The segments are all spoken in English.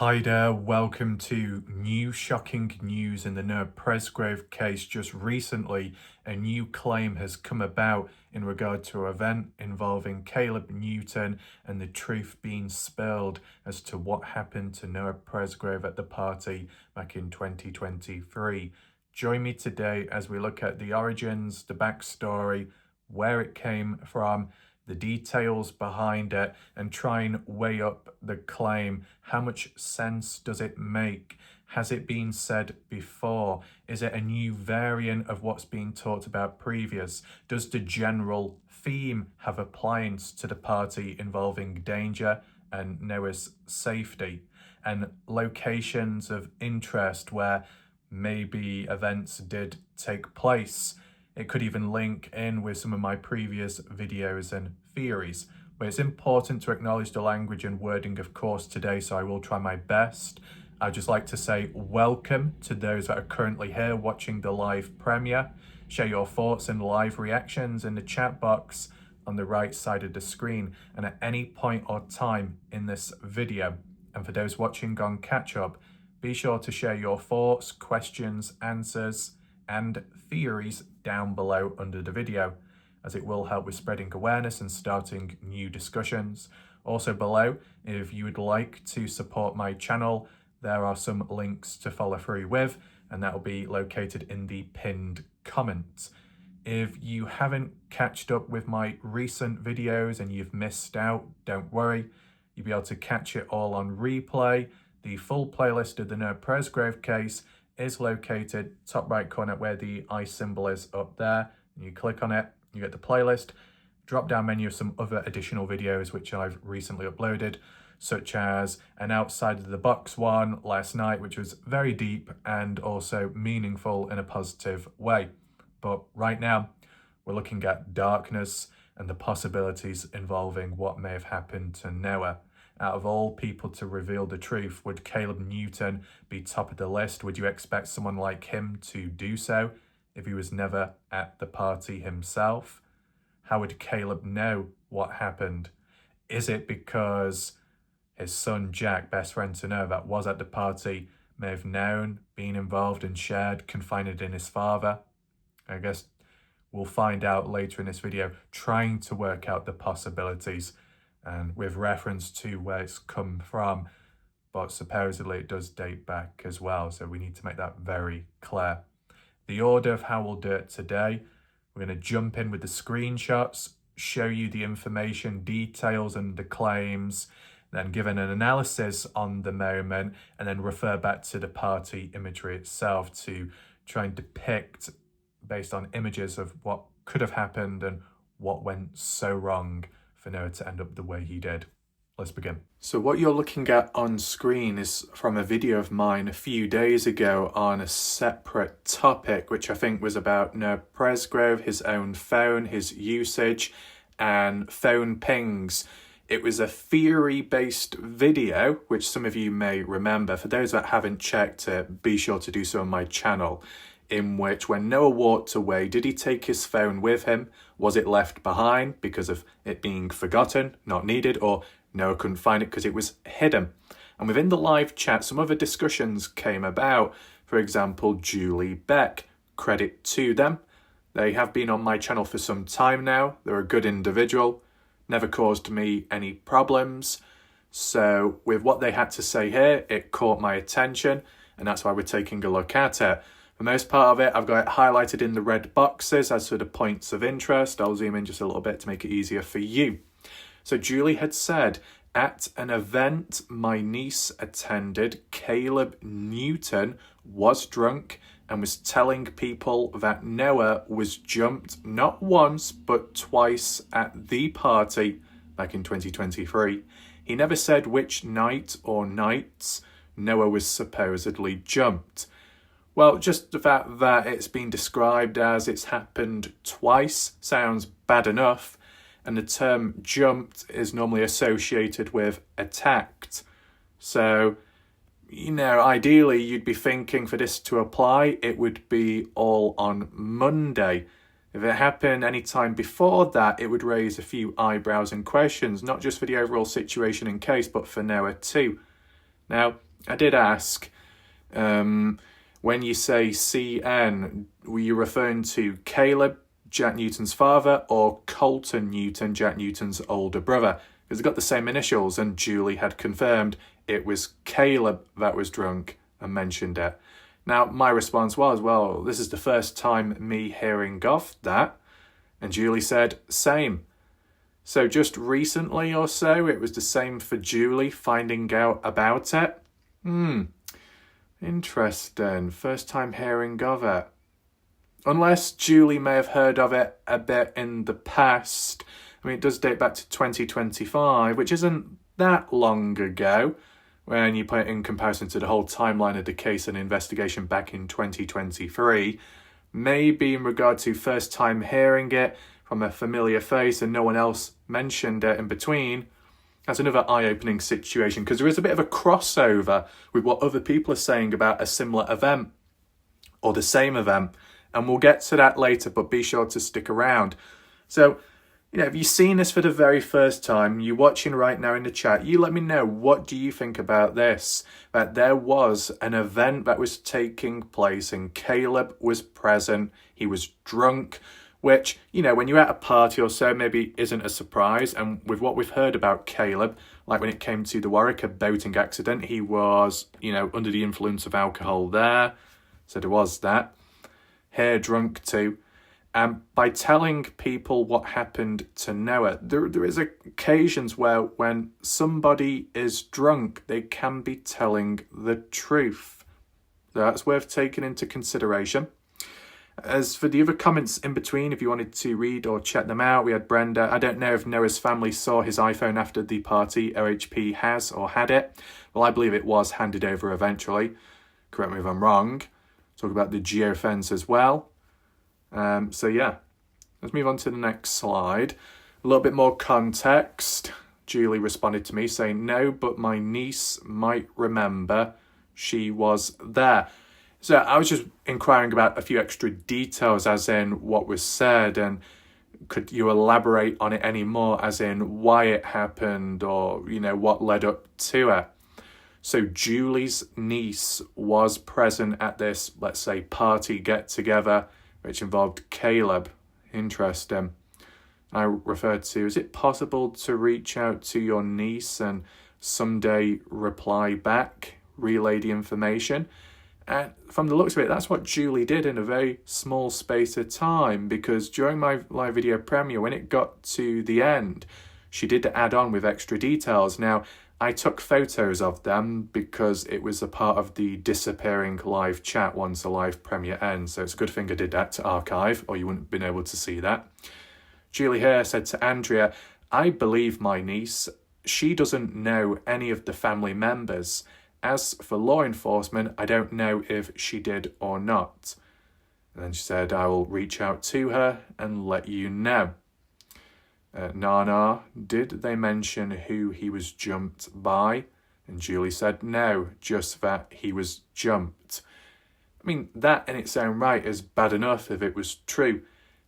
Hi there, welcome to new shocking news in the Noah Presgrove case. Just recently, a new claim has come about in regard to an event involving Caleb Newton and the truth being spilled as to what happened to Noah Presgrove at the party back in 2023. Join me today as we look at the origins, the backstory, where it came from, the details behind it, and try and weigh up the claim. How much sense does it make? Has it been said before? Is it a new variant of what's being talked about previous? Does the general theme have appliance to the party involving danger and Noah's safety, and locations of interest where maybe events did take place? It could even link in with some of my previous videos and theories. But it's important to acknowledge the language and wording, of course, today, so I will try my best. I'd just like to say welcome to those that are currently here watching the live premiere. Share your thoughts and live reactions in the chat box on the right side of the screen and at any point or time in this video. And for those watching on catch up, be sure to share your thoughts, questions, answers, and theories down below under the video, as it will help with spreading awareness and starting new discussions. Also below, if you would like to support my channel, there are some links to follow through with, and that will be located in the pinned comments. If you haven't catched up with my recent videos and you've missed out, don't worry, you'll be able to catch it all on replay. The full playlist of the Noah Presgrove case is located top right corner where the eye symbol is up there. And you click on it, you get the playlist, drop down menu of some other additional videos which I've recently uploaded, such as an outside of the box one last night, which was very deep and also meaningful in a positive way. But right now, we're looking at darkness and the possibilities involving what may have happened to Noah. Out of all people to reveal the truth, would Caleb Newton be top of the list? Would you expect someone like him to do so if he was never at the party himself? How would Caleb know what happened? Is it because his son Jack, best friend to Noah, that was at the party, may have known, been involved and shared, confided in his father? I guess we'll find out later in this video, trying to work out the possibilities and with reference to where it's come from, but supposedly it does date back as well, so we need to make that very clear. The order of how we'll do it today, we're going to jump in with the screenshots, show you the information, details and the claims, then give an analysis on the moment, and then refer back to the party imagery itself to try and depict, based on images, of what could have happened and what went so wrong for Noah to end up the way he did. Let's begin. So what you're looking at on screen is from a video of mine a few days ago on a separate topic, which I think was about Noah Presgrove, his own phone, his usage, and phone pings. It was a theory-based video, which some of you may remember. For those that haven't checked it, be sure to do so on my channel, in which when Noah walked away, did he take his phone with him? Was it left behind because of it being forgotten, not needed, or Noah couldn't find it because it was hidden? And within the live chat, some other discussions came about. For example, Julie Beck, credit to them. They have been on my channel for some time now. They're a good individual, never caused me any problems. So with what they had to say here, it caught my attention, and that's why we're taking a look at it. For most part of it, I've got it highlighted in the red boxes as for the points of interest. I'll zoom in just a little bit to make it easier for you. So Julie had said, at an event my niece attended, Caleb Newton was drunk and was telling people that Noah was jumped not once but twice at the party back in 2023. He never said which night or nights Noah was supposedly jumped. Well, just the fact that it's been described as it's happened twice sounds bad enough, and the term jumped is normally associated with attacked. So, ideally you'd be thinking for this to apply, it would be all on Monday. If it happened any time before that, it would raise a few eyebrows and questions, not just for the overall situation and case, but for Noah too. Now, I did ask, when you say CN, were you referring to Caleb, Jack Newton's father, or Colton Newton, Jack Newton's older brother? Because they got the same initials, and Julie had confirmed it was Caleb that was drunk and mentioned it. Now, my response was, well, this is the first time me hearing of that. And Julie said, same. So just recently or so, it was the same for Julie finding out about it. Interesting. First time hearing of it. Unless Julie may have heard of it a bit in the past. I mean, it does date back to 2025, which isn't that long ago when you put it in comparison to the whole timeline of the case and investigation back in 2023. Maybe in regard to first time hearing it from a familiar face and no one else mentioned it in between, that's another eye-opening situation, because there is a bit of a crossover with what other people are saying about a similar event or the same event, and we'll get to that later, but be sure to stick around. So, if you've seen this for the very first time, you're watching right now in the chat, you let me know, what do you think about this? That there was an event that was taking place and Caleb was present, he was drunk, which, when you're at a party or so, maybe isn't a surprise. And with what we've heard about Caleb, like when it came to the Warwick boating accident, he was, under the influence of alcohol there. So there was that. Here, drunk too. By telling people what happened to Noah, there is occasions where when somebody is drunk, they can be telling the truth. That's worth taking into consideration. As for the other comments in between, if you wanted to read or check them out, we had Brenda. I don't know if Noah's family saw his iPhone after the party. OHP has or had it. Well, I believe it was handed over eventually. Correct me if I'm wrong. Talk about the geofence as well. So yeah, let's move on to the next slide. A little bit more context. Julie responded to me saying, no, but my niece might remember she was there. So I was just inquiring about a few extra details, as in what was said, and could you elaborate on it any more, as in why it happened or, what led up to it. So Julie's niece was present at this, let's say, party get-together, which involved Caleb. Interesting. I referred to, is it possible to reach out to your niece and someday reply back, relay the information? And from the looks of it, that's what Julie did in a very small space of time, because during my live video premiere, when it got to the end, she did add on with extra details. Now, I took photos of them because it was a part of the disappearing live chat once the live premiere ends. So it's a good thing I did that to archive, or you wouldn't have been able to see that. Julie here said to Andrea, I believe my niece. She doesn't know any of the family members. As for law enforcement, I don't know if she did or not. And then she said, I will reach out to her and let you know. Nana, did they mention who he was jumped by? And Julie said, no, just that he was jumped. I mean, that in its own right is bad enough if it was true.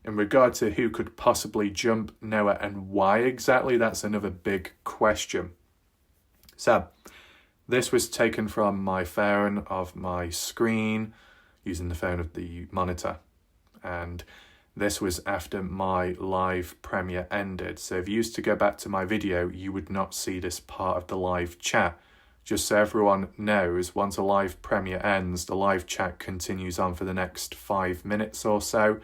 In regard to who could possibly jump Noah and why exactly, that's another big question. So, this was taken from my phone of my screen, using the phone of the monitor. And this was after my live premiere ended. So if you used to go back to my video, you would not see this part of the live chat. Just so everyone knows, once a live premiere ends, the live chat continues on for the next 5 minutes or so.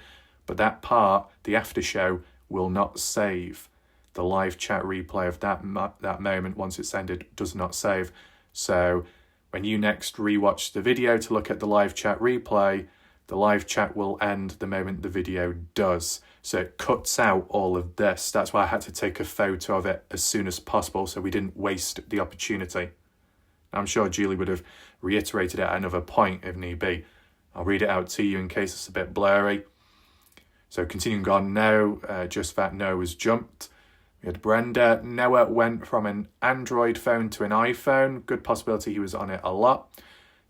But that part, the after show, will not save. The live chat replay of that moment, once it's ended, does not save. So when you next rewatch the video to look at the live chat replay, the live chat will end the moment the video does. So it cuts out all of this. That's why I had to take a photo of it as soon as possible so we didn't waste the opportunity. I'm sure Julie would have reiterated it at another point if need be. I'll read it out to you in case it's a bit blurry. So continuing on now, just that Noah was jumped. We had Brenda. Noah went from an Android phone to an iPhone. Good possibility he was on it a lot.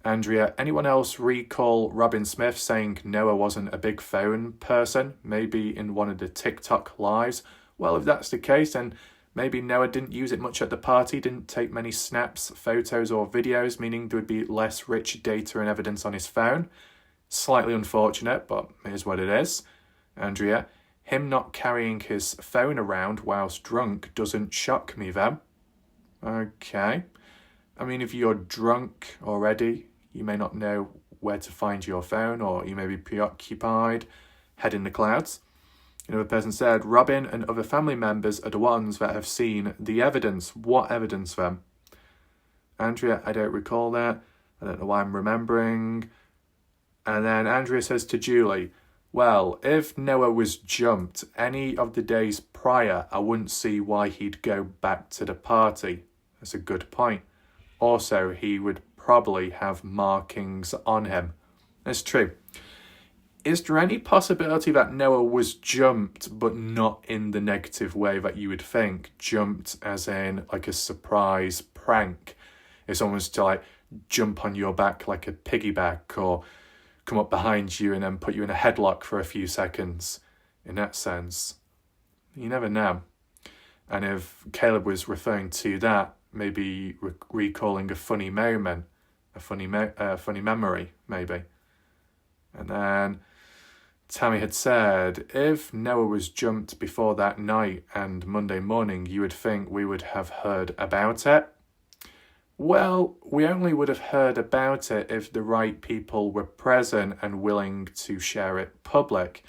Andrea, anyone else recall Robin Smith saying Noah wasn't a big phone person? Maybe in one of the TikTok lives? Well, if that's the case, then Maybe Noah didn't use it much at the party, didn't take many snaps, photos or videos, meaning there would be less rich data and evidence on his phone. Slightly unfortunate, but it is what it is. Andrea, him not carrying his phone around whilst drunk doesn't shock me then. Okay. I mean, if you're drunk already, you may not know where to find your phone, or you may be preoccupied, head in the clouds. Another person said, Robin and other family members are the ones that have seen the evidence. What evidence then? Andrea, I don't recall that. I don't know why I'm remembering. And then Andrea says to Julie, well, if Noah was jumped any of the days prior, I wouldn't see why he'd go back to the party. That's a good point. Also, he would probably have markings on him. That's true. Is there any possibility that Noah was jumped, but not in the negative way that you would think? Jumped as in like a surprise prank. If someone was to like jump on your back like a piggyback, or come up behind you and then put you in a headlock for a few seconds. In that sense, you never know. And if Caleb was referring to that, maybe recalling a funny moment, a funny memory, maybe. And then Tammy had said, if Noah was jumped before that night and Monday morning, you would think we would have heard about it. Well, we only would have heard about it if the right people were present and willing to share it public.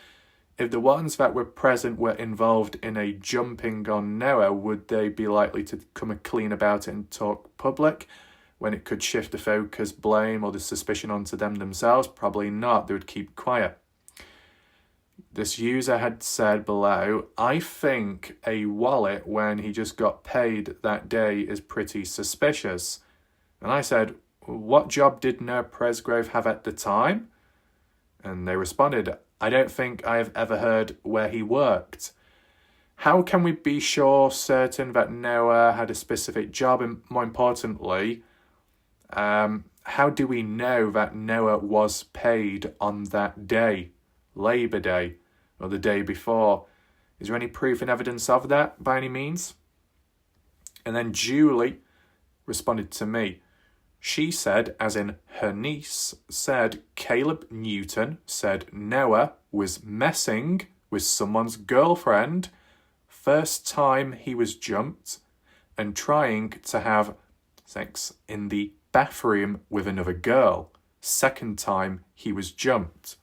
If the ones that were present were involved in a jumping on Noah, would they be likely to come clean about it and talk public when it could shift the focus, blame or the suspicion onto them themselves? Probably not. They would keep quiet. This user had said below, I think a wallet when he just got paid that day is pretty suspicious. And I said, what job did Noah Presgrove have at the time? And they responded, I don't think I have ever heard where he worked. How can we be certain that Noah had a specific job? And more importantly, how do we know that Noah was paid on that day? Labour Day, or the day before. Is there any proof and evidence of that by any means? And then Julie responded to me. She said, as in her niece, said Caleb Newton said Noah was messing with someone's girlfriend first time he was jumped and trying to have sex in the bathroom with another girl second time he was jumped.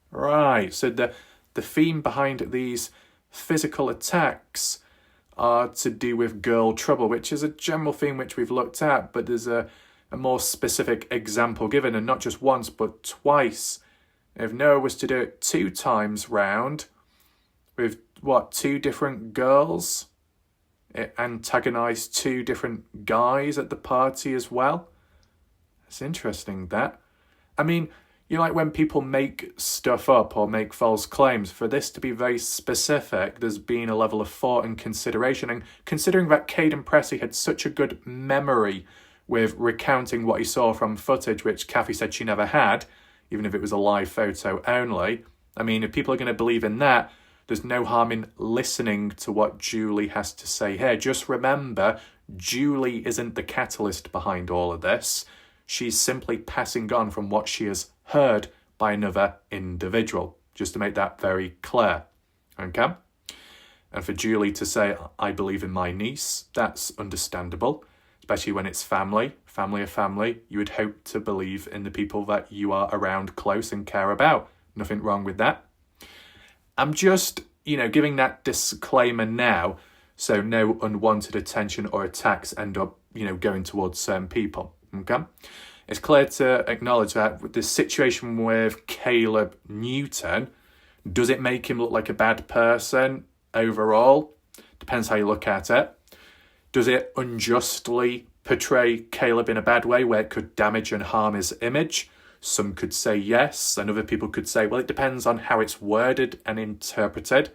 Right, so the theme behind these physical attacks are to do with girl trouble, which is a general theme which we've looked at, but there's a more specific example given, and not just once, but twice. If Noah was to do it 2 times round, with, 2 different girls, it antagonised 2 different guys at the party as well. It's interesting, that. I mean, like when people make stuff up or make false claims, for this to be very specific, there's been a level of thought and consideration. And considering that Caden Pressey had such a good memory with recounting what he saw from footage, which Kathy said she never had, even if it was a live photo only. I mean, if people are going to believe in that, there's no harm in listening to what Julie has to say here. Just remember, Julie isn't the catalyst behind all of this. She's simply passing on from what she has heard by another individual, just to make that very clear, okay? And for Julie to say, I believe in my niece, that's understandable, especially when it's family of family. You would hope to believe in the people that you are around close and care about. Nothing wrong with that. I'm just, giving that disclaimer now, so no unwanted attention or attacks end up, going towards certain people, okay? It's clear to acknowledge that with the situation with Caleb Newton, does it make him look like a bad person overall? Depends how you look at it. Does it unjustly portray Caleb in a bad way where it could damage and harm his image? Some could say yes, and other people could say, well, it depends on how it's worded and interpreted.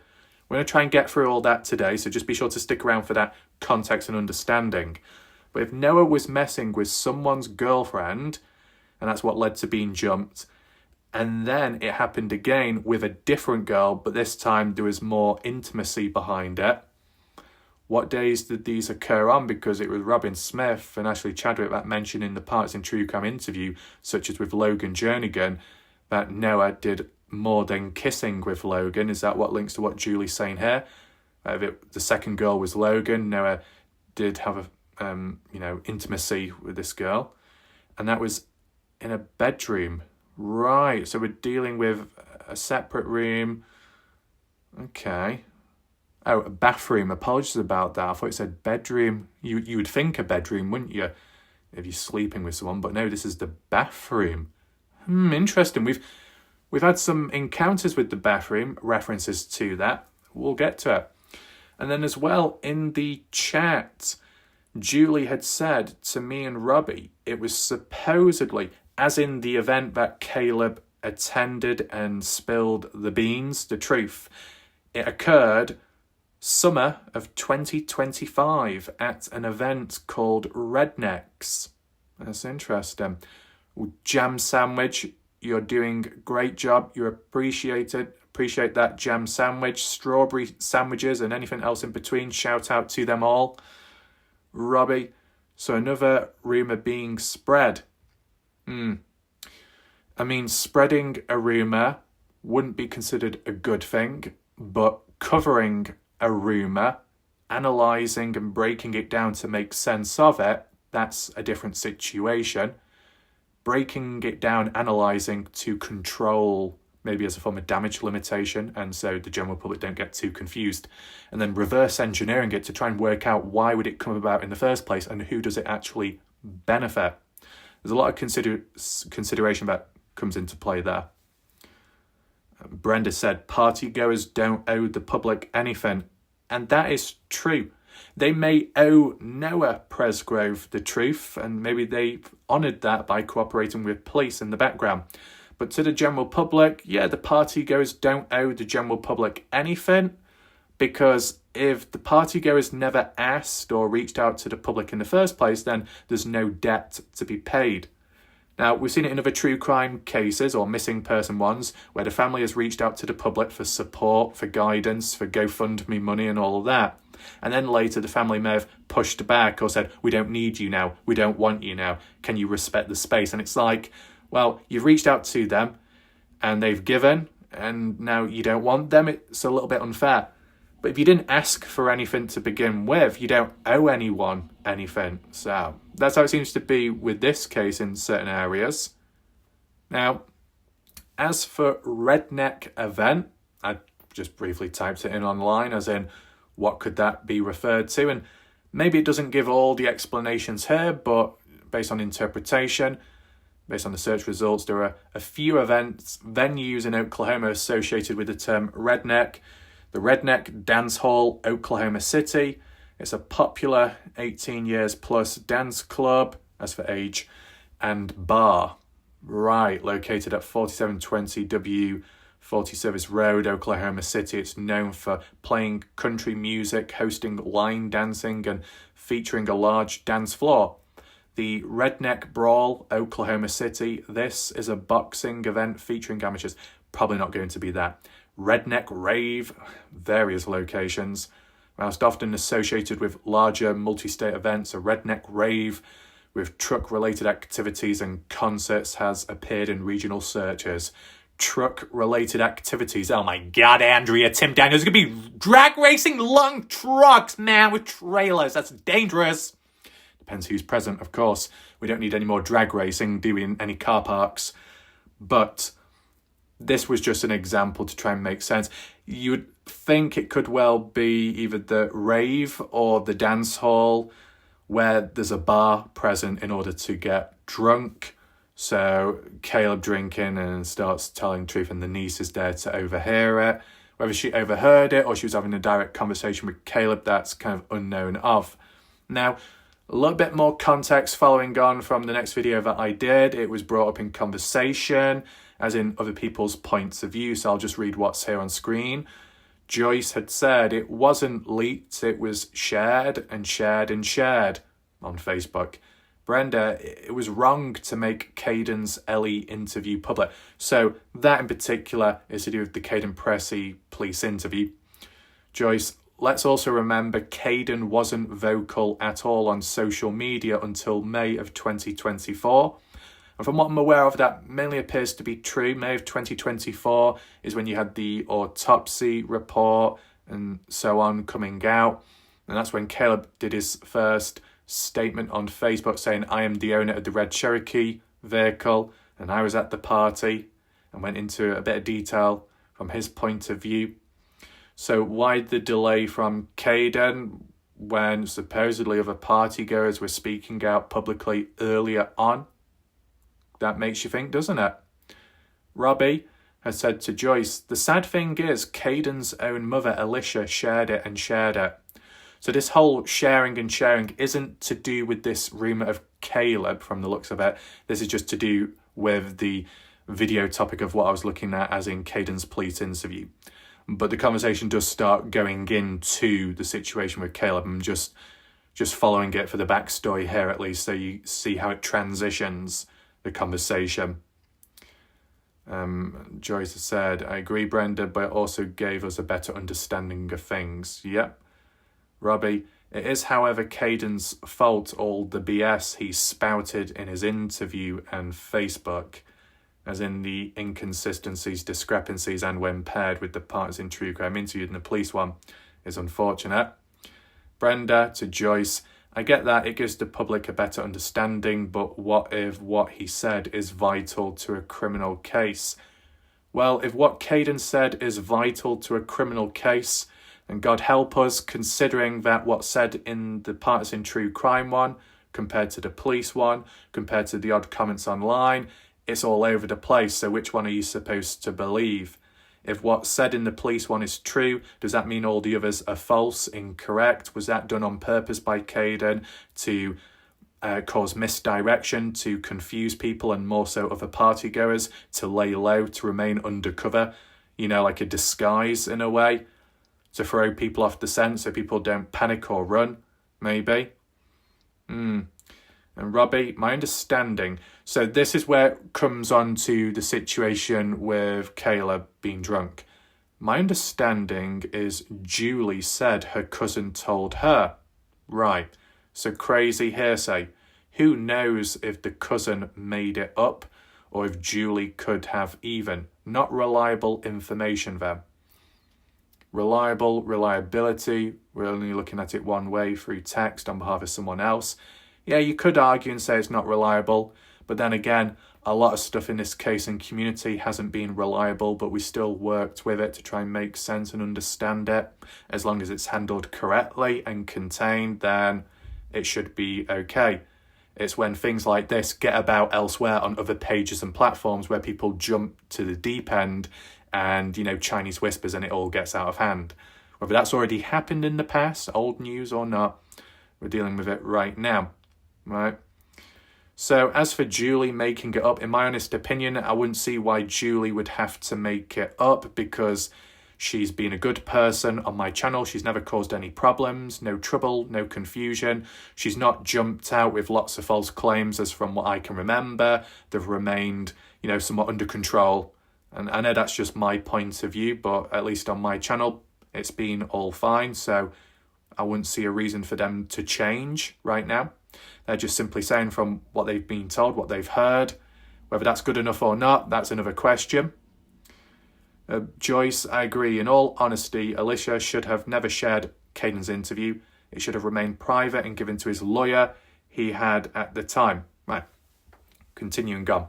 We're going to try and get through all that today, so just be sure to stick around for that context and understanding. But if Noah was messing with someone's girlfriend, and that's what led to being jumped, and then it happened again with a different girl, but this time there was more intimacy behind it, what days did these occur on? Because it was Robin Smith and Ashley Chadwick that mentioned in the Parts in True Crime interview, such as with Logan Jernigan, that Noah did more than kissing with Logan. Is that what links to what Julie's saying here? The second girl was Logan. Noah did have a intimacy with this girl, and that was in a bedroom. Right, so we're dealing with a separate room. Okay. Oh, a bathroom. Apologies about that. I thought it said bedroom. You would think a bedroom, wouldn't you, if you're sleeping with someone? But no, this is the bathroom. Interesting. We've had some encounters with the bathroom, references to that. We'll get to it. And then as well, in the chat, Julie had said to me and Robbie, it was supposedly, as in the event that Caleb attended and spilled the beans, the truth, it occurred summer of 2025 at an event called Rednecks. That's interesting. Jam sandwich, you're doing a great job. You're appreciated. Appreciate that jam sandwich, strawberry sandwiches, and anything else in between. Shout out to them all. Robbie, so another rumour being spread. I mean, spreading a rumour wouldn't be considered a good thing, but covering a rumour, analysing and breaking it down to make sense of it, that's a different situation. Breaking it down, analysing to control, maybe as a form of damage limitation, and so the general public don't get too confused, and then reverse engineering it to try and work out why would it come about in the first place and who does it actually benefit. There's a lot of consideration that comes into play there. Brenda said, partygoers don't owe the public anything, and that is true. They may owe Noah Presgrove the truth, and maybe they honoured that by cooperating with police in the background. But to the general public, the partygoers don't owe the general public anything, because if the partygoers never asked or reached out to the public in the first place, then there's no debt to be paid. Now, we've seen it in other true crime cases or missing person ones where the family has reached out to the public for support, for guidance, for GoFundMe money and all of that. And then later the family may have pushed back or said, we don't need you now, we don't want you now, can you respect the space? And it's like, well, you've reached out to them and they've given and now you don't want them. It's a little bit unfair. But if you didn't ask for anything to begin with, you don't owe anyone anything. So that's how it seems to be with this case in certain areas. Now, as for redneck event, I just briefly typed it in online, as in what could that be referred to? And maybe it doesn't give all the explanations here, but based on interpretation, based on the search results, there are a few venues in Oklahoma associated with the term redneck. The Redneck Dance Hall, Oklahoma City. It's a popular 18 years plus dance club, as for age, and bar. Right, located at 4720 W 40 Service Road, Oklahoma City. It's known for playing country music, hosting line dancing, and featuring a large dance floor. The Redneck Brawl, Oklahoma City. This is a boxing event featuring amateurs. Probably not going to be that. Redneck Rave, various locations. Most often associated with larger multi-state events, a Redneck Rave with truck-related activities and concerts has appeared in regional searches. Truck-related activities. Oh my God, Andrea, Tim Daniels, going to be drag racing long trucks, man, with trailers. That's dangerous. Depends who's present, of course. We don't need any more drag racing, do we, in any car parks? But this was just an example to try and make sense. You would think it could well be either the rave or the dance hall where there's a bar present in order to get drunk. So Caleb drinking and starts telling truth and the niece is there to overhear it. Whether she overheard it or she was having a direct conversation with Caleb, that's kind of unknown of. Now, a little bit more context following on from the next video that I did. It was brought up in conversation, as in other people's points of view. So I'll just read what's here on screen. Joyce had said it wasn't leaked, it was shared and shared and shared on Facebook. Brenda, it was wrong to make Caden's Ellie interview public. So that in particular is to do with the Caden Pressey police interview. Joyce, let's also remember Caden wasn't vocal at all on social media until May of 2024. And from what I'm aware of, that mainly appears to be true. May of 2024 is when you had the autopsy report and so on coming out. And that's when Caleb did his first statement on Facebook saying, "I am the owner of the red Cherokee vehicle and I was at the party," and went into a bit of detail from his point of view. So why the delay from Caden when supposedly other partygoers were speaking out publicly earlier on? That makes you think, doesn't it? Robbie has said to Joyce, "The sad thing is Caden's own mother, Alicia, shared it and shared it." So this whole sharing and sharing isn't to do with this rumour of Caleb from the looks of it. This is just to do with the video topic of what I was looking at, as in Caden's police interview. But the conversation does start going into the situation with Caleb. I'm just following it for the backstory here at least, so you see how it transitions the conversation. Joyce has said, "I agree, Brenda, but it also gave us a better understanding of things." Yep. Robbie, "It is, however, Caden's fault, all the BS he spouted in his interview and Facebook, as in the inconsistencies, discrepancies, and when paired with the parts in true crime interviewed in the police one, is unfortunate." Brenda to Joyce, "I get that it gives the public a better understanding, but what if what he said is vital to a criminal case?" Well, if what Caden said is vital to a criminal case, and God help us, considering that what's said in the parts in true crime one, compared to the police one, compared to the odd comments online, it's all over the place. So which one are you supposed to believe? If what's said in the police one is true, does that mean all the others are false, incorrect? Was that done on purpose by Caden to cause misdirection, to confuse people and more so other partygoers, to lay low, to remain undercover, like a disguise in a way, to throw people off the scent so people don't panic or run, maybe? And Robbie, my understanding, so this is where it comes on to the situation with Caleb being drunk. My understanding is Julie said her cousin told her. Right, so crazy hearsay. Who knows if the cousin made it up or if Julie could have even. Not reliable information then. Reliability, we're only looking at it one way through text on behalf of someone else. Yeah, you could argue and say it's not reliable, but then again, a lot of stuff in this case and community hasn't been reliable, but we still worked with it to try and make sense and understand it. As long as it's handled correctly and contained, then it should be okay. It's when things like this get about elsewhere on other pages and platforms where people jump to the deep end and, Chinese whispers and it all gets out of hand. Whether that's already happened in the past, old news or not, we're dealing with it right now. Right. So as for Julie making it up, in my honest opinion, I wouldn't see why Julie would have to make it up, because she's been a good person on my channel. She's never caused any problems, no trouble, no confusion. She's not jumped out with lots of false claims, as from what I can remember. They've remained, somewhat under control. And I know that's just my point of view, but at least on my channel, it's been all fine. So I wouldn't see a reason for them to change right now. They're just simply saying from what they've been told, what they've heard. Whether that's good enough or not, that's another question. Joyce, I agree. In all honesty, Alicia should have never shared Caden's interview. It should have remained private and given to his lawyer he had at the time. Right, continuing on.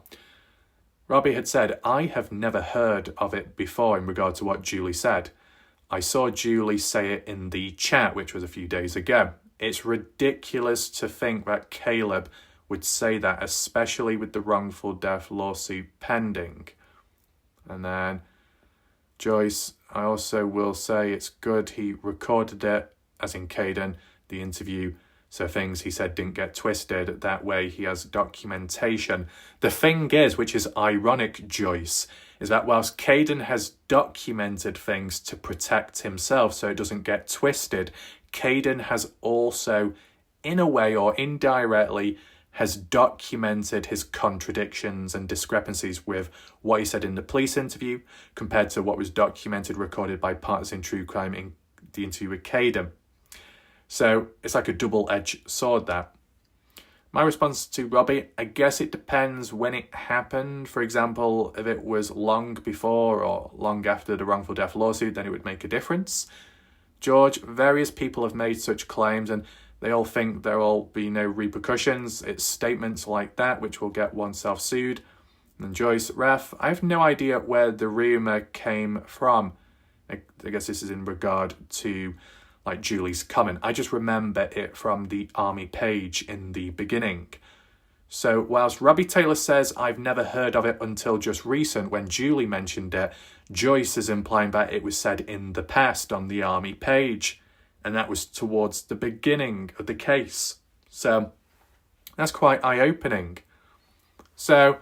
Robbie had said, "I have never heard of it before in regard to what Julie said. I saw Julie say it in the chat, which was a few days ago. It's ridiculous to think that Caleb would say that, especially with the wrongful death lawsuit pending." And then Joyce, I also will say it's good he recorded it, as in Caden, the interview, so things he said didn't get twisted. That way he has documentation. The thing is, which is ironic, Joyce, is that whilst Caden has documented things to protect himself so it doesn't get twisted, Caden has also, in a way or indirectly, has documented his contradictions and discrepancies with what he said in the police interview compared to what was documented, recorded by partners in true crime in the interview with Caden. So it's like a double-edged sword, that. My response to Robbie, I guess it depends when it happened. For example, if it was long before or long after the wrongful death lawsuit, then it would make a difference. George, various people have made such claims and they all think there will be no repercussions. It's statements like that which will get oneself sued. And Joyce, Ref, I have no idea where the rumour came from. I guess this is in regard to like Julie's comment. I just remember it from the Army page in the beginning. So whilst Robbie Taylor says I've never heard of it until just recent when Julie mentioned it, Joyce is implying that it was said in the past on the Army page, and that was towards the beginning of the case. So that's quite eye-opening. So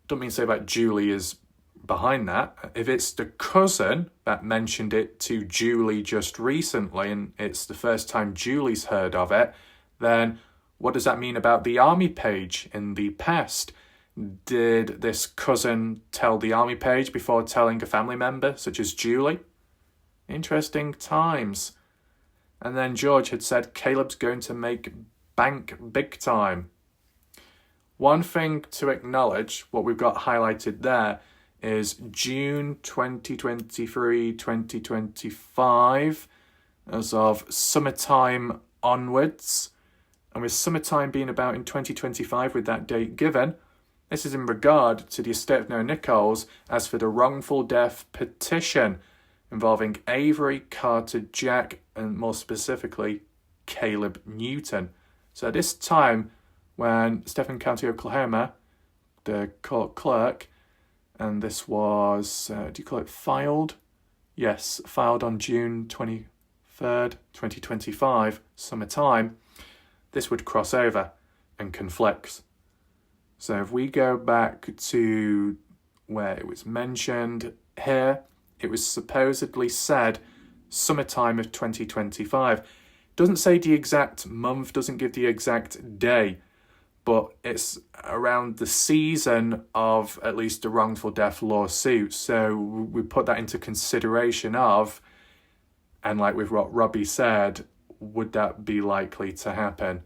don't mean to say that Julie is behind that. If it's the cousin that mentioned it to Julie just recently and it's the first time Julie's heard of it, then what does that mean about the Army page in the past? Did this cousin tell the Army page before telling a family member such as Julie? Interesting times. And then George had said Caleb's going to make bank big time. One thing to acknowledge, what we've got highlighted there, is June 2023, 2025, as of summertime onwards. And with summertime being about in 2025 with that date given, this is in regard to the estate of Noah Nichols as for the wrongful death petition involving Avery, Carter, Jack, and more specifically, Caleb Newton. So at this time, when Stephen County, Oklahoma, the court clerk, and this was, do you call it filed? Yes, filed on June 23rd, 2025, summertime, this would cross over and conflict. So if we go back to where it was mentioned here, it was supposedly said summertime of 2025. Doesn't say the exact month, doesn't give the exact day, but it's around the season of at least the wrongful death lawsuit. So we put that into consideration of, and like with what Robbie said, would that be likely to happen?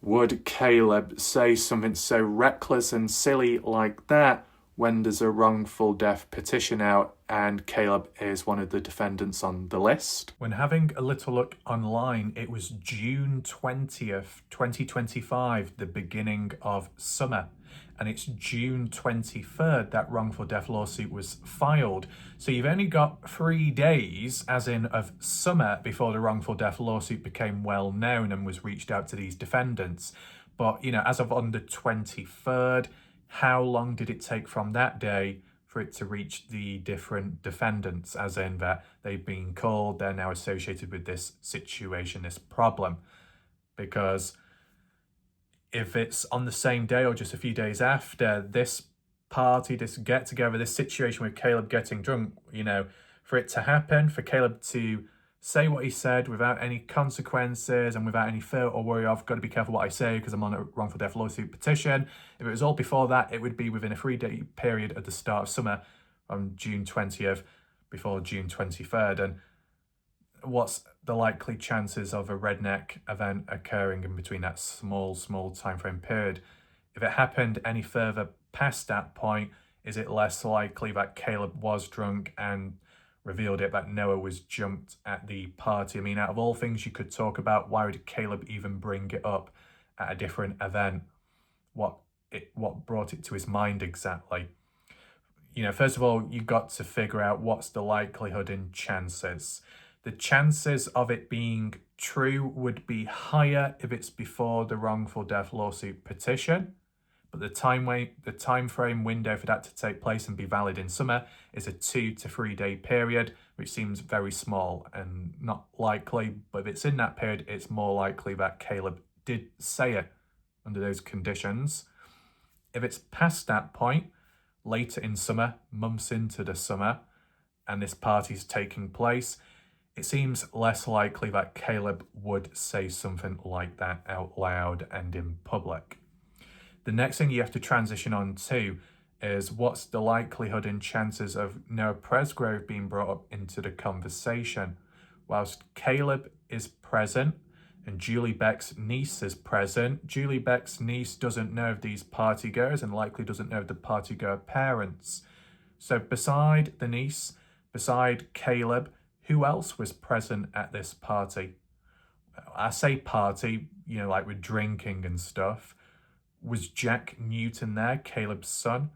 Would Caleb say something so reckless and silly like that when there's a wrongful death petition out and Caleb is one of the defendants on the list? When having a little look online, it was June 20th, 2025, the beginning of summer. And it's June 23rd that wrongful death lawsuit was filed. So you've only got 3 days, as in of summer, before the wrongful death lawsuit became well known and was reached out to these defendants. But, you know, as of on the 23rd, how long did it take from that day for it to reach the different defendants, as in that they've been called, they're now associated with this situation, this problem? Because if it's on the same day or just a few days after, this party, this get-together, this situation with Caleb getting drunk, you know, for it to happen, for Caleb to say what he said without any consequences and without any fear or worry of, got to be careful what I say because I'm on a wrongful death lawsuit petition. If it was all before that, it would be within a 3-day period at the start of summer on June 20th before June 23rd. And what's the likely chances of a redneck event occurring in between that small time frame period? If it happened any further past that point, is it less likely that Caleb was drunk and revealed it that Noah was jumped at the party? I mean, out of all things you could talk about, why would Caleb even bring it up at a different event? What brought it to his mind exactly? You know, first of all, you got to figure out what's the likelihood and chances. The chances of it being true would be higher if it's before the wrongful death lawsuit petition, but the time frame window for that to take place and be valid in summer is a 2 to 3 day period, which seems very small and not likely. But if it's in that period, it's more likely that Caleb did say it under those conditions. If it's past that point, later in summer, months into the summer, and this party's taking place, it seems less likely that Caleb would say something like that out loud and in public. The next thing you have to transition on to is what's the likelihood and chances of Noah Presgrove being brought up into the conversation? whilst Caleb is present and Julie Beck's niece is present, Julie Beck's niece doesn't know of these partygoers and likely doesn't know of the partygoer parents. So beside the niece, beside Caleb, who else was present at this party? I say party, like with drinking and stuff. Was Jack Newton there, Caleb's son?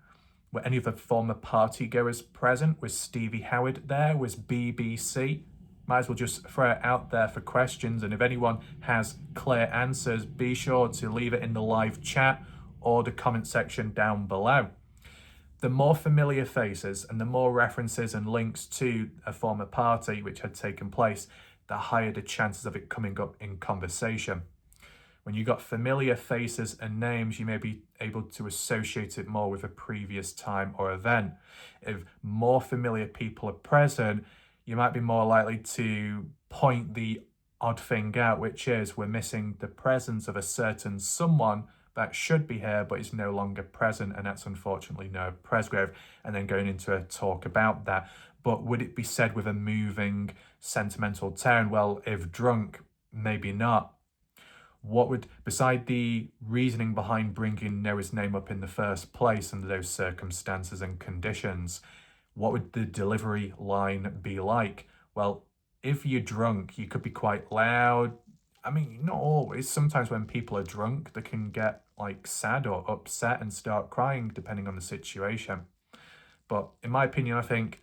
Were any of the former partygoers present? Was Stevie Howard there? Was BBC? Might as well just throw it out there for questions, and if anyone has clear answers, be sure to leave it in the live chat or the comment section down below. The more familiar faces and the more references and links to a former party which had taken place, the higher the chances of it coming up in conversation. When you've got familiar faces and names, you may be able to associate it more with a previous time or event. If more familiar people are present, you might be more likely to point the odd thing out, which is we're missing the presence of a certain someone that should be here but is no longer present, and that's unfortunately Noah Presgrove, and then going into a talk about that. But would it be said with a moving, sentimental tone? Well, if drunk, maybe not. What would, beside the reasoning behind bringing Noah's name up in the first place under those circumstances and conditions, what would the delivery line be like? Well, if you're drunk, you could be quite loud. I mean, not always. Sometimes when people are drunk, they can get sad or upset and start crying, depending on the situation. But in my opinion, I think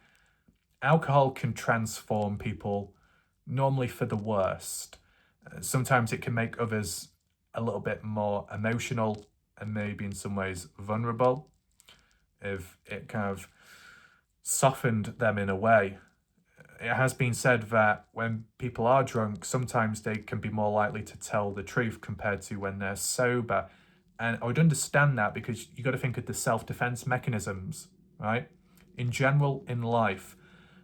alcohol can transform people, normally for the worst. Sometimes it can make others a little bit more emotional and maybe in some ways vulnerable. If it kind of softened them in a way. It has been said that when people are drunk, sometimes they can be more likely to tell the truth compared to when they're sober. And I would understand that because you got to think of the self-defense mechanisms, right? In general, in life,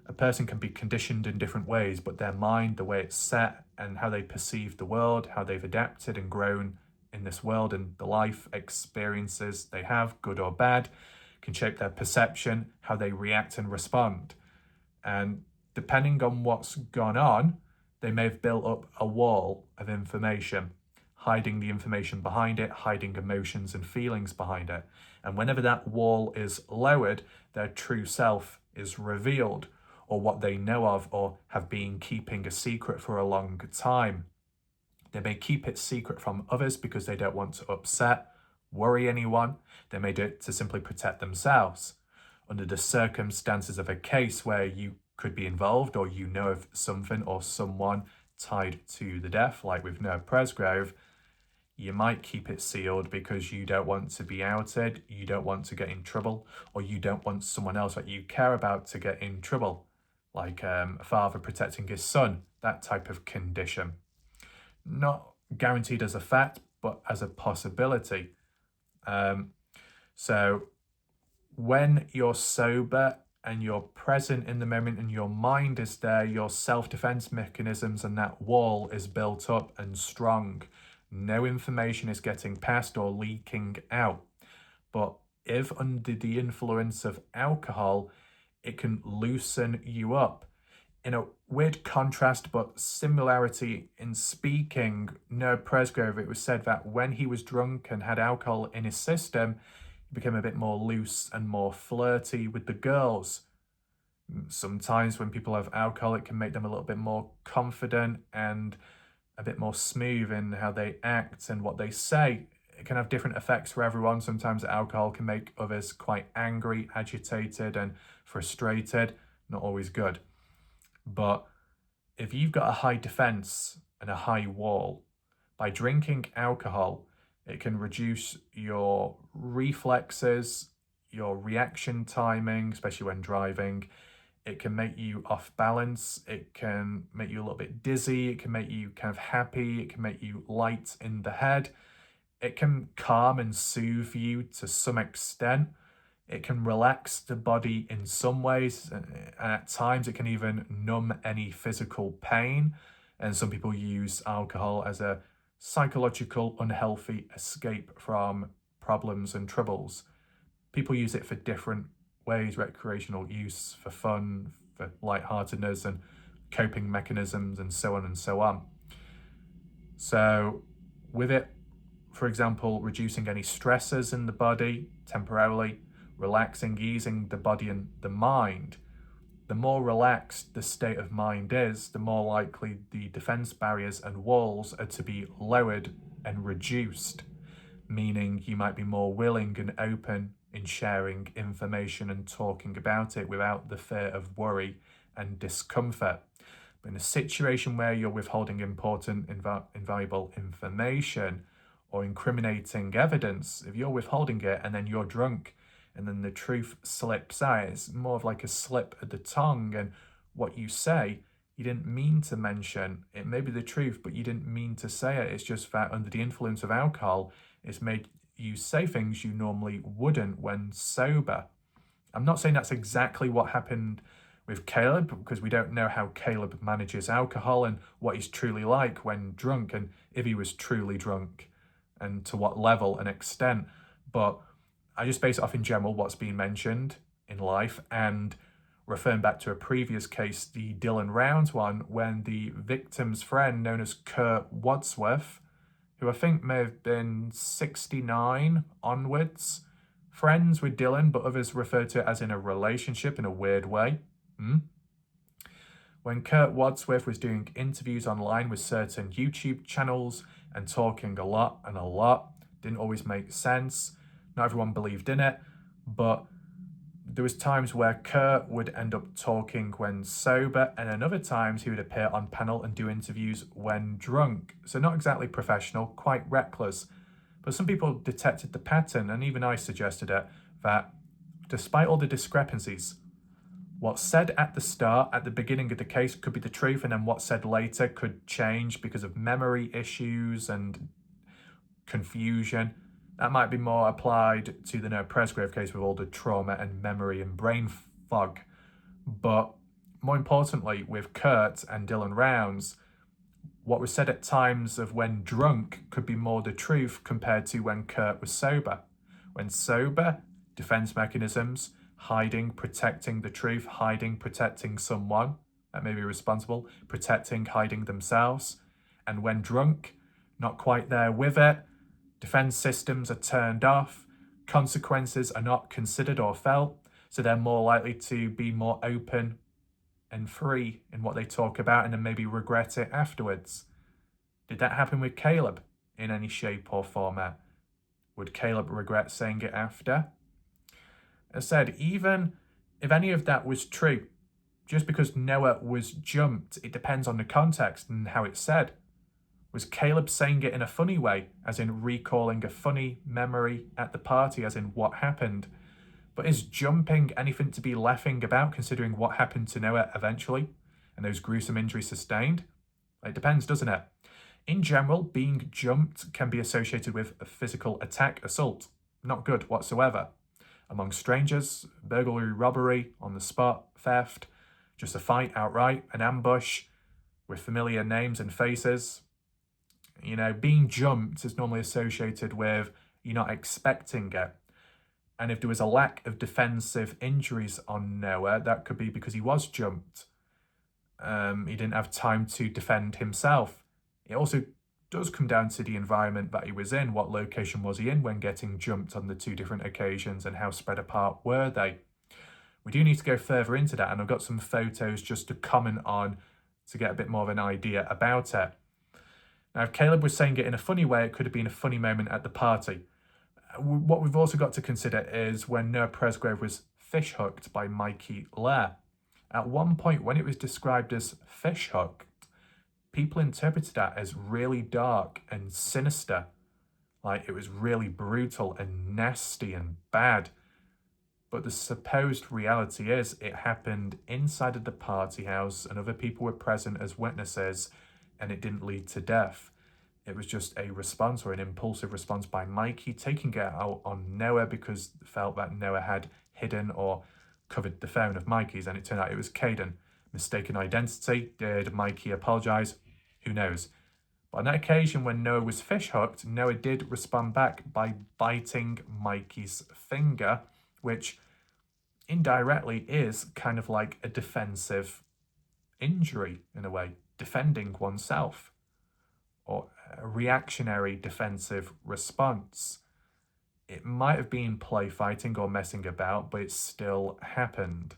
a person can be conditioned in different ways, but their mind, the way it's set, and how they perceive the world, how they've adapted and grown in this world and the life experiences they have, good or bad, can shape their perception, how they react and respond. And depending on what's gone on, they may have built up a wall of information, hiding the information behind it, hiding emotions and feelings behind it. And whenever that wall is lowered, their true self is revealed, or what they know of or have been keeping a secret for a long time. They may keep it secret from others because they don't want to upset, worry anyone. They may do it to simply protect themselves. Under the circumstances of a case where you could be involved or you know of something or someone tied to the death, like with Noah Presgrove, you might keep it sealed because you don't want to be outed, you don't want to get in trouble, or you don't want someone else that you care about to get in trouble, like a father protecting his son, that type of condition. Not guaranteed as a fact, but as a possibility. So when you're sober and you're present in the moment and your mind is there, your self-defense mechanisms and that wall is built up and strong. No information is getting passed or leaking out. But if under the influence of alcohol, it can loosen you up. In a weird contrast but similarity in speaking, Noah Presgrove, it was said that when he was drunk and had alcohol in his system, he became a bit more loose and more flirty with the girls. Sometimes when people have alcohol, it can make them a little bit more confident and a bit more smooth in how they act and what they say. It can have different effects for everyone. Sometimes alcohol can make others quite angry, agitated and frustrated. Not always good. But if you've got a high defense and a high wall, by drinking alcohol, it can reduce your reflexes, your reaction timing, especially when driving. It can make you off balance. It can make you a little bit dizzy. It can make you kind of happy. It can make you light in the head. It can calm and soothe you to some extent. It can relax the body in some ways, and at times it can even numb any physical pain. And some people use alcohol as a psychological, unhealthy escape from problems and troubles. People use it for different ways, recreational use, for fun, for lightheartedness, and coping mechanisms, and so on and so on. So with it, for example, reducing any stressors in the body temporarily, relaxing, easing the body and the mind, the more relaxed the state of mind is, the more likely the defense barriers and walls are to be lowered and reduced, meaning you might be more willing and open in sharing information and talking about it without the fear of worry and discomfort. But in a situation where you're withholding important, invaluable information or incriminating evidence, if you're withholding it and then you're drunk and then the truth slips out, it's more of like a slip of the tongue, and what you say, you didn't mean to mention. It may be the truth, but you didn't mean to say it. It's just that under the influence of alcohol, it's made you say things you normally wouldn't when sober. I'm not saying that's exactly what happened with Caleb, because we don't know how Caleb manages alcohol and what he's truly like when drunk, and if he was truly drunk and to what level and extent. But I just base it off in general what's been mentioned in life, and referring back to a previous case, the Dylan Rounds one, when the victim's friend, known as Kurt Wadsworth, who I think may have been 69 onwards, friends with Dylan, but others refer to it as in a relationship in a weird way. When Kurt Wadsworth was doing interviews online with certain YouTube channels and talking a lot, didn't always make sense. Not everyone believed in it, but there was times where Kurt would end up talking when sober, and then other times he would appear on panel and do interviews when drunk. So not exactly professional, quite reckless. But some people detected the pattern, and even I suggested it, that despite all the discrepancies, what's said at the start, at the beginning of the case, could be the truth, and then what's said later could change because of memory issues and confusion. That might be more applied to the Noah Presgrove case with all the trauma and memory and brain fog. But more importantly, with Kurt and Dylan Rounds, what was said at times of when drunk could be more the truth compared to when Kurt was sober. When sober, defense mechanisms, hiding, protecting the truth, hiding, protecting someone that may be responsible, protecting, hiding themselves. And when drunk, not quite there with it, defense systems are turned off, consequences are not considered or felt, so they're more likely to be more open and free in what they talk about and then maybe regret it afterwards. Did that happen with Caleb in any shape or format? Would Caleb regret saying it after? As I said, even if any of that was true, just because Noah was jumped, it depends on the context and how it's said. Was Caleb saying it in a funny way, as in recalling a funny memory at the party, as in what happened? But is jumping anything to be laughing about, considering what happened to Noah eventually, and those gruesome injuries sustained? It depends, doesn't it? In general, being jumped can be associated with a physical attack, assault. Not good whatsoever. Among strangers, burglary, robbery, on the spot, theft, just a fight outright, an ambush with familiar names and faces. You know, being jumped is normally associated with you're not expecting it. And if there was a lack of defensive injuries on Noah, that could be because he was jumped. He didn't have time to defend himself. It also does come down to the environment that he was in. What location was he in when getting jumped on the two different occasions, and how spread apart were they? We do need to go further into that, and I've got some photos just to comment on to get a bit more of an idea about it. Now, if Caleb was saying it in a funny way, it could have been a funny moment at the party. What we've also got to consider is when Noah Presgrove was fish hooked by Mikey Lair. At one point, when it was described as fish hooked, people interpreted that as really dark and sinister. Like it was really brutal and nasty and bad. But the supposed reality is it happened inside of the party house and other people were present as witnesses, and it didn't lead to death. It was just a response, or an impulsive response by Mikey, taking it out on Noah because felt that Noah had hidden or covered the phone of Mikey's, and it turned out it was Caden. Mistaken identity. Did Mikey apologise? Who knows? But on that occasion when Noah was fish hooked, Noah did respond back by biting Mikey's finger, which indirectly is kind of like a defensive injury in a way, defending oneself, or a reactionary defensive response. It might have been play fighting or messing about, but it still happened.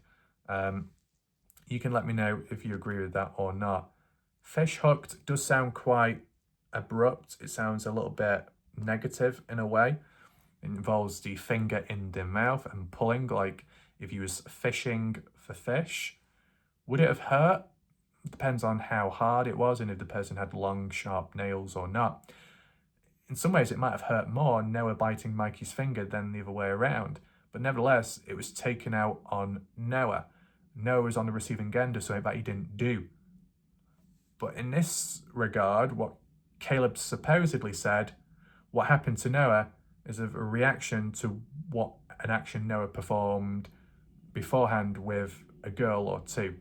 You can let me know if you agree with that or not. Fish hooked does sound quite abrupt. It sounds a little bit negative in a way. It involves the finger in the mouth and pulling, like if you was fishing for fish. Would it have hurt? Depends on how hard it was and if the person had long, sharp nails or not. In some ways, it might have hurt more Noah biting Mikey's finger than the other way around. But nevertheless, it was taken out on Noah. Noah was on the receiving end of something that he didn't do. But in this regard, what Caleb supposedly said, what happened to Noah is a reaction to what an action Noah performed beforehand with a girl or two.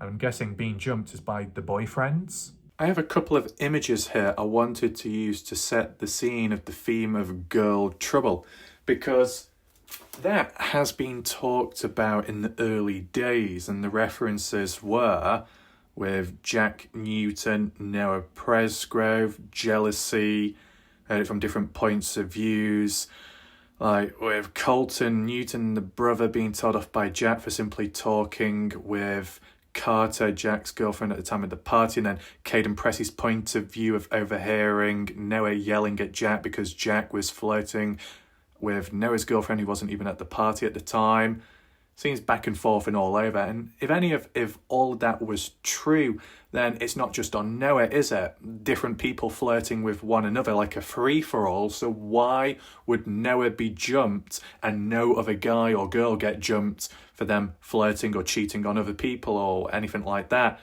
And I'm guessing being jumped is by the boyfriends. I have a couple of images here I wanted to use to set the scene of the theme of girl trouble, because that has been talked about in the early days, and the references were with Jack Newton, Noah Presgrove, jealousy, heard it from different points of views, like with Colton Newton, the brother, being told off by Jack for simply talking with Carter, Jack's girlfriend at the time of the party, and then Caden Pressey's point of view of overhearing Noah yelling at Jack because Jack was flirting with Noah's girlfriend who wasn't even at the party at the time. Seems back and forth and all over. And if all of that was true, then it's not just on Noah, is it? Different people flirting with one another like a free-for-all. So why would Noah be jumped and no other guy or girl get jumped for them flirting or cheating on other people or anything like that?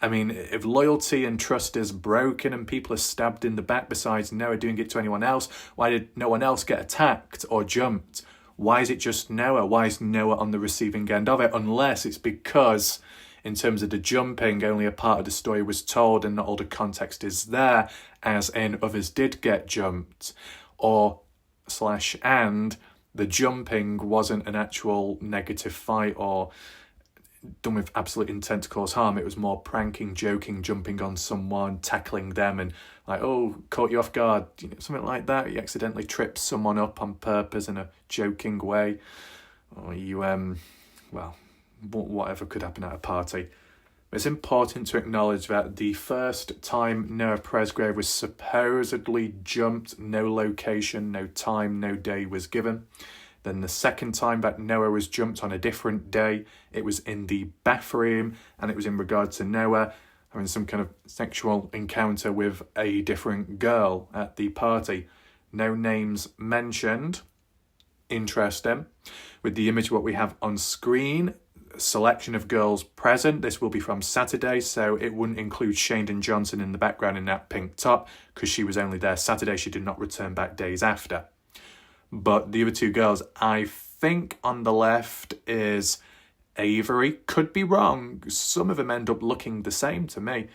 I mean, if loyalty and trust is broken and people are stabbed in the back besides Noah doing it to anyone else, why did no one else get attacked or jumped? Why is it just Noah? Why is Noah on the receiving end of it? Unless it's because, in terms of the jumping, only a part of the story was told and not all the context is there, as in others did get jumped. And the jumping wasn't an actual negative fight or done with absolute intent to cause harm. It was more pranking, joking, jumping on someone, tackling them, and like, oh, caught you off guard, something like that. You accidentally tripped someone up on purpose in a joking way, or you whatever could happen at a party. It's important to acknowledge that the first time Noah Presgrove was supposedly jumped, no location, no time, no day was given. Then the second time that Noah was jumped on a different day, it was in the bathroom, and it was in regard to Noah having some kind of sexual encounter with a different girl at the party. No names mentioned. Interesting. With the image what we have on screen, selection of girls present. This will be from Saturday, so it wouldn't include Shayden Johnson in the background in that pink top, because she was only there Saturday. She did not return back days after. But the other two girls, I think on the left is Avery. Could be wrong. Some of them end up looking the same to me.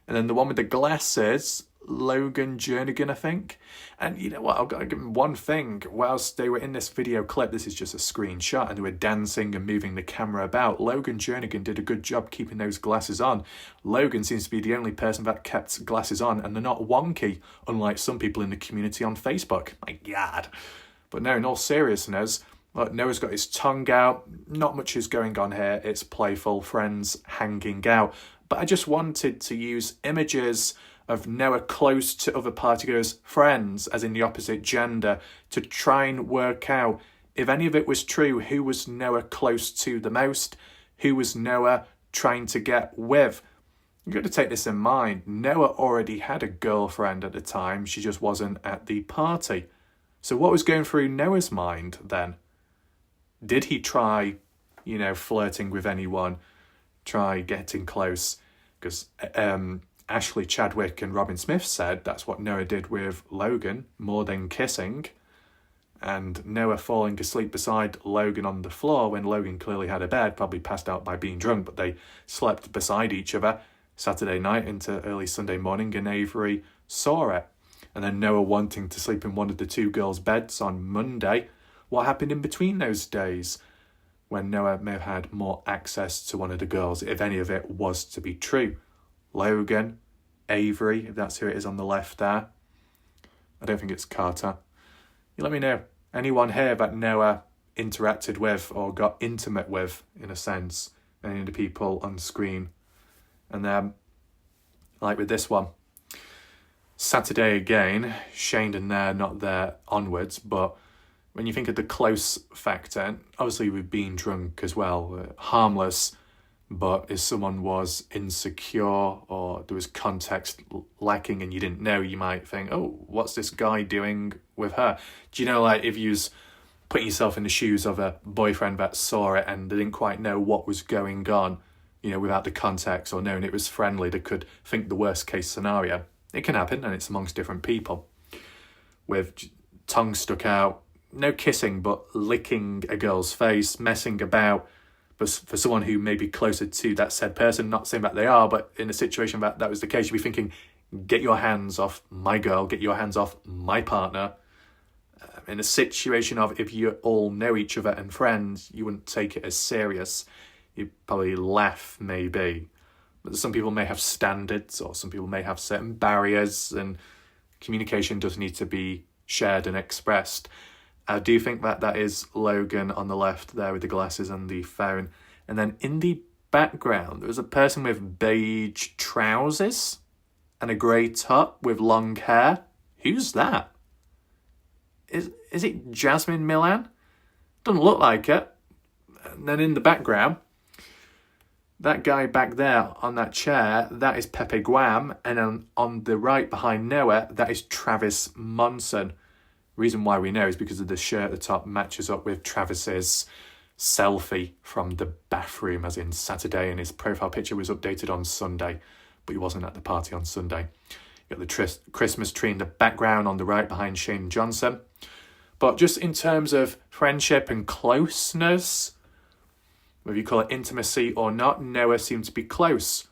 And then the one with the glasses, Logan Jernigan, I think. And you know what? I've got to give him one thing. Whilst they were in this video clip, this is just a screenshot, and they were dancing and moving the camera about. Logan Jernigan did a good job keeping those glasses on. Logan seems to be the only person that kept glasses on, and they're not wonky, unlike some people in the community on Facebook. My God. But no, in all seriousness, Noah's got his tongue out. Not much is going on here. It's playful, friends hanging out. But I just wanted to use images of Noah close to other partygoers' friends, as in the opposite gender, to try and work out, if any of it was true, who was Noah close to the most? Who was Noah trying to get with? You've got to take this in mind. Noah already had a girlfriend at the time. She just wasn't at the party. So what was going through Noah's mind then? Did he try, flirting with anyone, try getting close? Because Ashley Chadwick and Robin Smith said that's what Noah did with Logan, more than kissing. And Noah falling asleep beside Logan on the floor when Logan clearly had a bed, probably passed out by being drunk, but they slept beside each other Saturday night into early Sunday morning, and Avery saw it. And then Noah wanting to sleep in one of the two girls' beds on Monday. What happened in between those days? when Noah may have had more access to one of the girls, if any of it was to be true. Logan, Avery, if that's who it is on the left there. I don't think it's Carter. You let me know. Anyone here that Noah interacted with or got intimate with, in a sense, any of the people on screen. And then, like with this one, Saturday again, Shane and there, not there onwards, but when you think of the close factor, obviously with being drunk as well, harmless, but if someone was insecure or there was context lacking and you didn't know, you might think, oh, what's this guy doing with her? Do you know, like if you was putting yourself in the shoes of a boyfriend that saw it and they didn't quite know what was going on, you know, without the context or knowing it was friendly, they could think the worst case scenario. It can happen, and it's amongst different people. With tongue stuck out, no kissing, but licking a girl's face, messing about. But for someone who may be closer to that said person, not saying that they are, but in a situation that was the case, you'd be thinking, get your hands off my girl, get your hands off my partner. In a situation of if you all know each other and friends, you wouldn't take it as serious. You'd probably laugh, maybe. But some people may have standards, or some people may have certain barriers, and communication does need to be shared and expressed. I do think that is Logan on the left there with the glasses and the phone. And then in the background, there was a person with beige trousers and a grey top with long hair. Who's that? Is it Jasmine Milan? Doesn't look like it. And then in the background, that guy back there on that chair, that is Pepe Guam. And then on the right behind Noah, that is Travis Monson. Reason why we know is because of the shirt at the top matches up with Travis's selfie from the bathroom, as in Saturday, and his profile picture was updated on Sunday, but he wasn't at the party on Sunday. You got the Christmas tree in the background on the right behind Shane Johnson. But just in terms of friendship and closeness, whether you call it intimacy or not, Noah seemed to be close.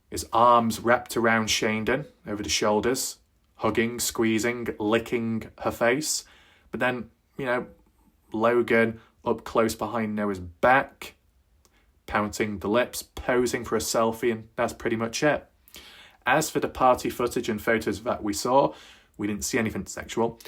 His arms wrapped around Shane over the shoulders, hugging, squeezing, licking her face. But then, you know, Logan up close behind Noah's back, pouting the lips, posing for a selfie, and that's pretty much it. As for the party footage and photos that we saw, we didn't see anything sexual.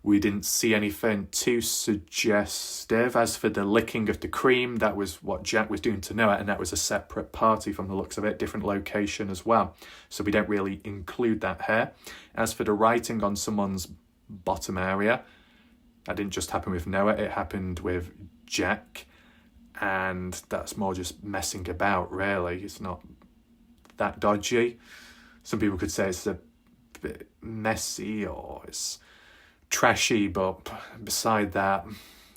We didn't see anything too suggestive. As for the licking of the cream, that was what Jack was doing to Noah, and that was a separate party from the looks of it, different location as well. So we don't really include that here. As for the writing on someone's bottom area, that didn't just happen with Noah, it happened with Jack, and that's more just messing about, really. It's not that dodgy. Some people could say it's a bit messy or it's trashy, but beside that,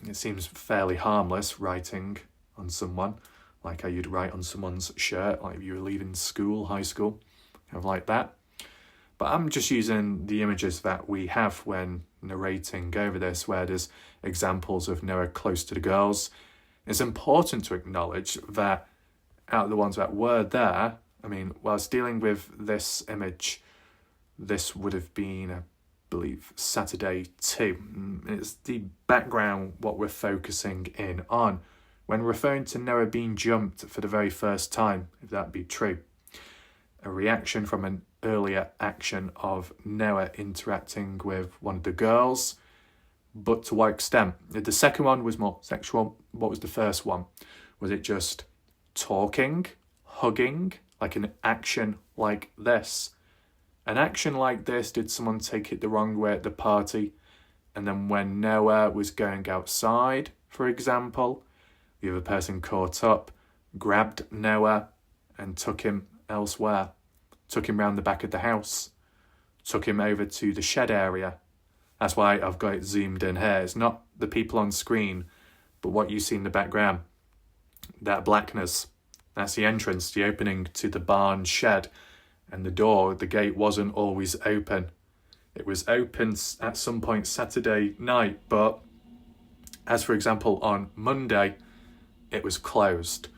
it seems fairly harmless writing on someone, like how you'd write on someone's shirt, like if you were leaving school, high school, kind of like that. But I'm just using the images that we have when narrating over this, where there's examples of Noah close to the girls. It's important to acknowledge that out of the ones that were there, I mean, whilst dealing with this image, this would have been, I believe, Saturday too. It's the background what we're focusing in on. When referring to Noah being jumped for the very first time, if that be true, a reaction from an earlier action of Noah interacting with one of the girls, but to what extent? If the second one was more sexual, what was the first one? Was it just talking, hugging, like an action like this? An action like this, did someone take it the wrong way at the party? And then when Noah was going outside, for example, the other person caught up, grabbed Noah and took him elsewhere, took him round the back of the house, took him over to the shed area. That's why I've got it zoomed in here. It's not the people on screen, but what you see in the background. That blackness, that's the entrance, the opening to the barn shed. And the door, the gate wasn't always open. It was open at some point Saturday night, but as for example on Monday, it was closed.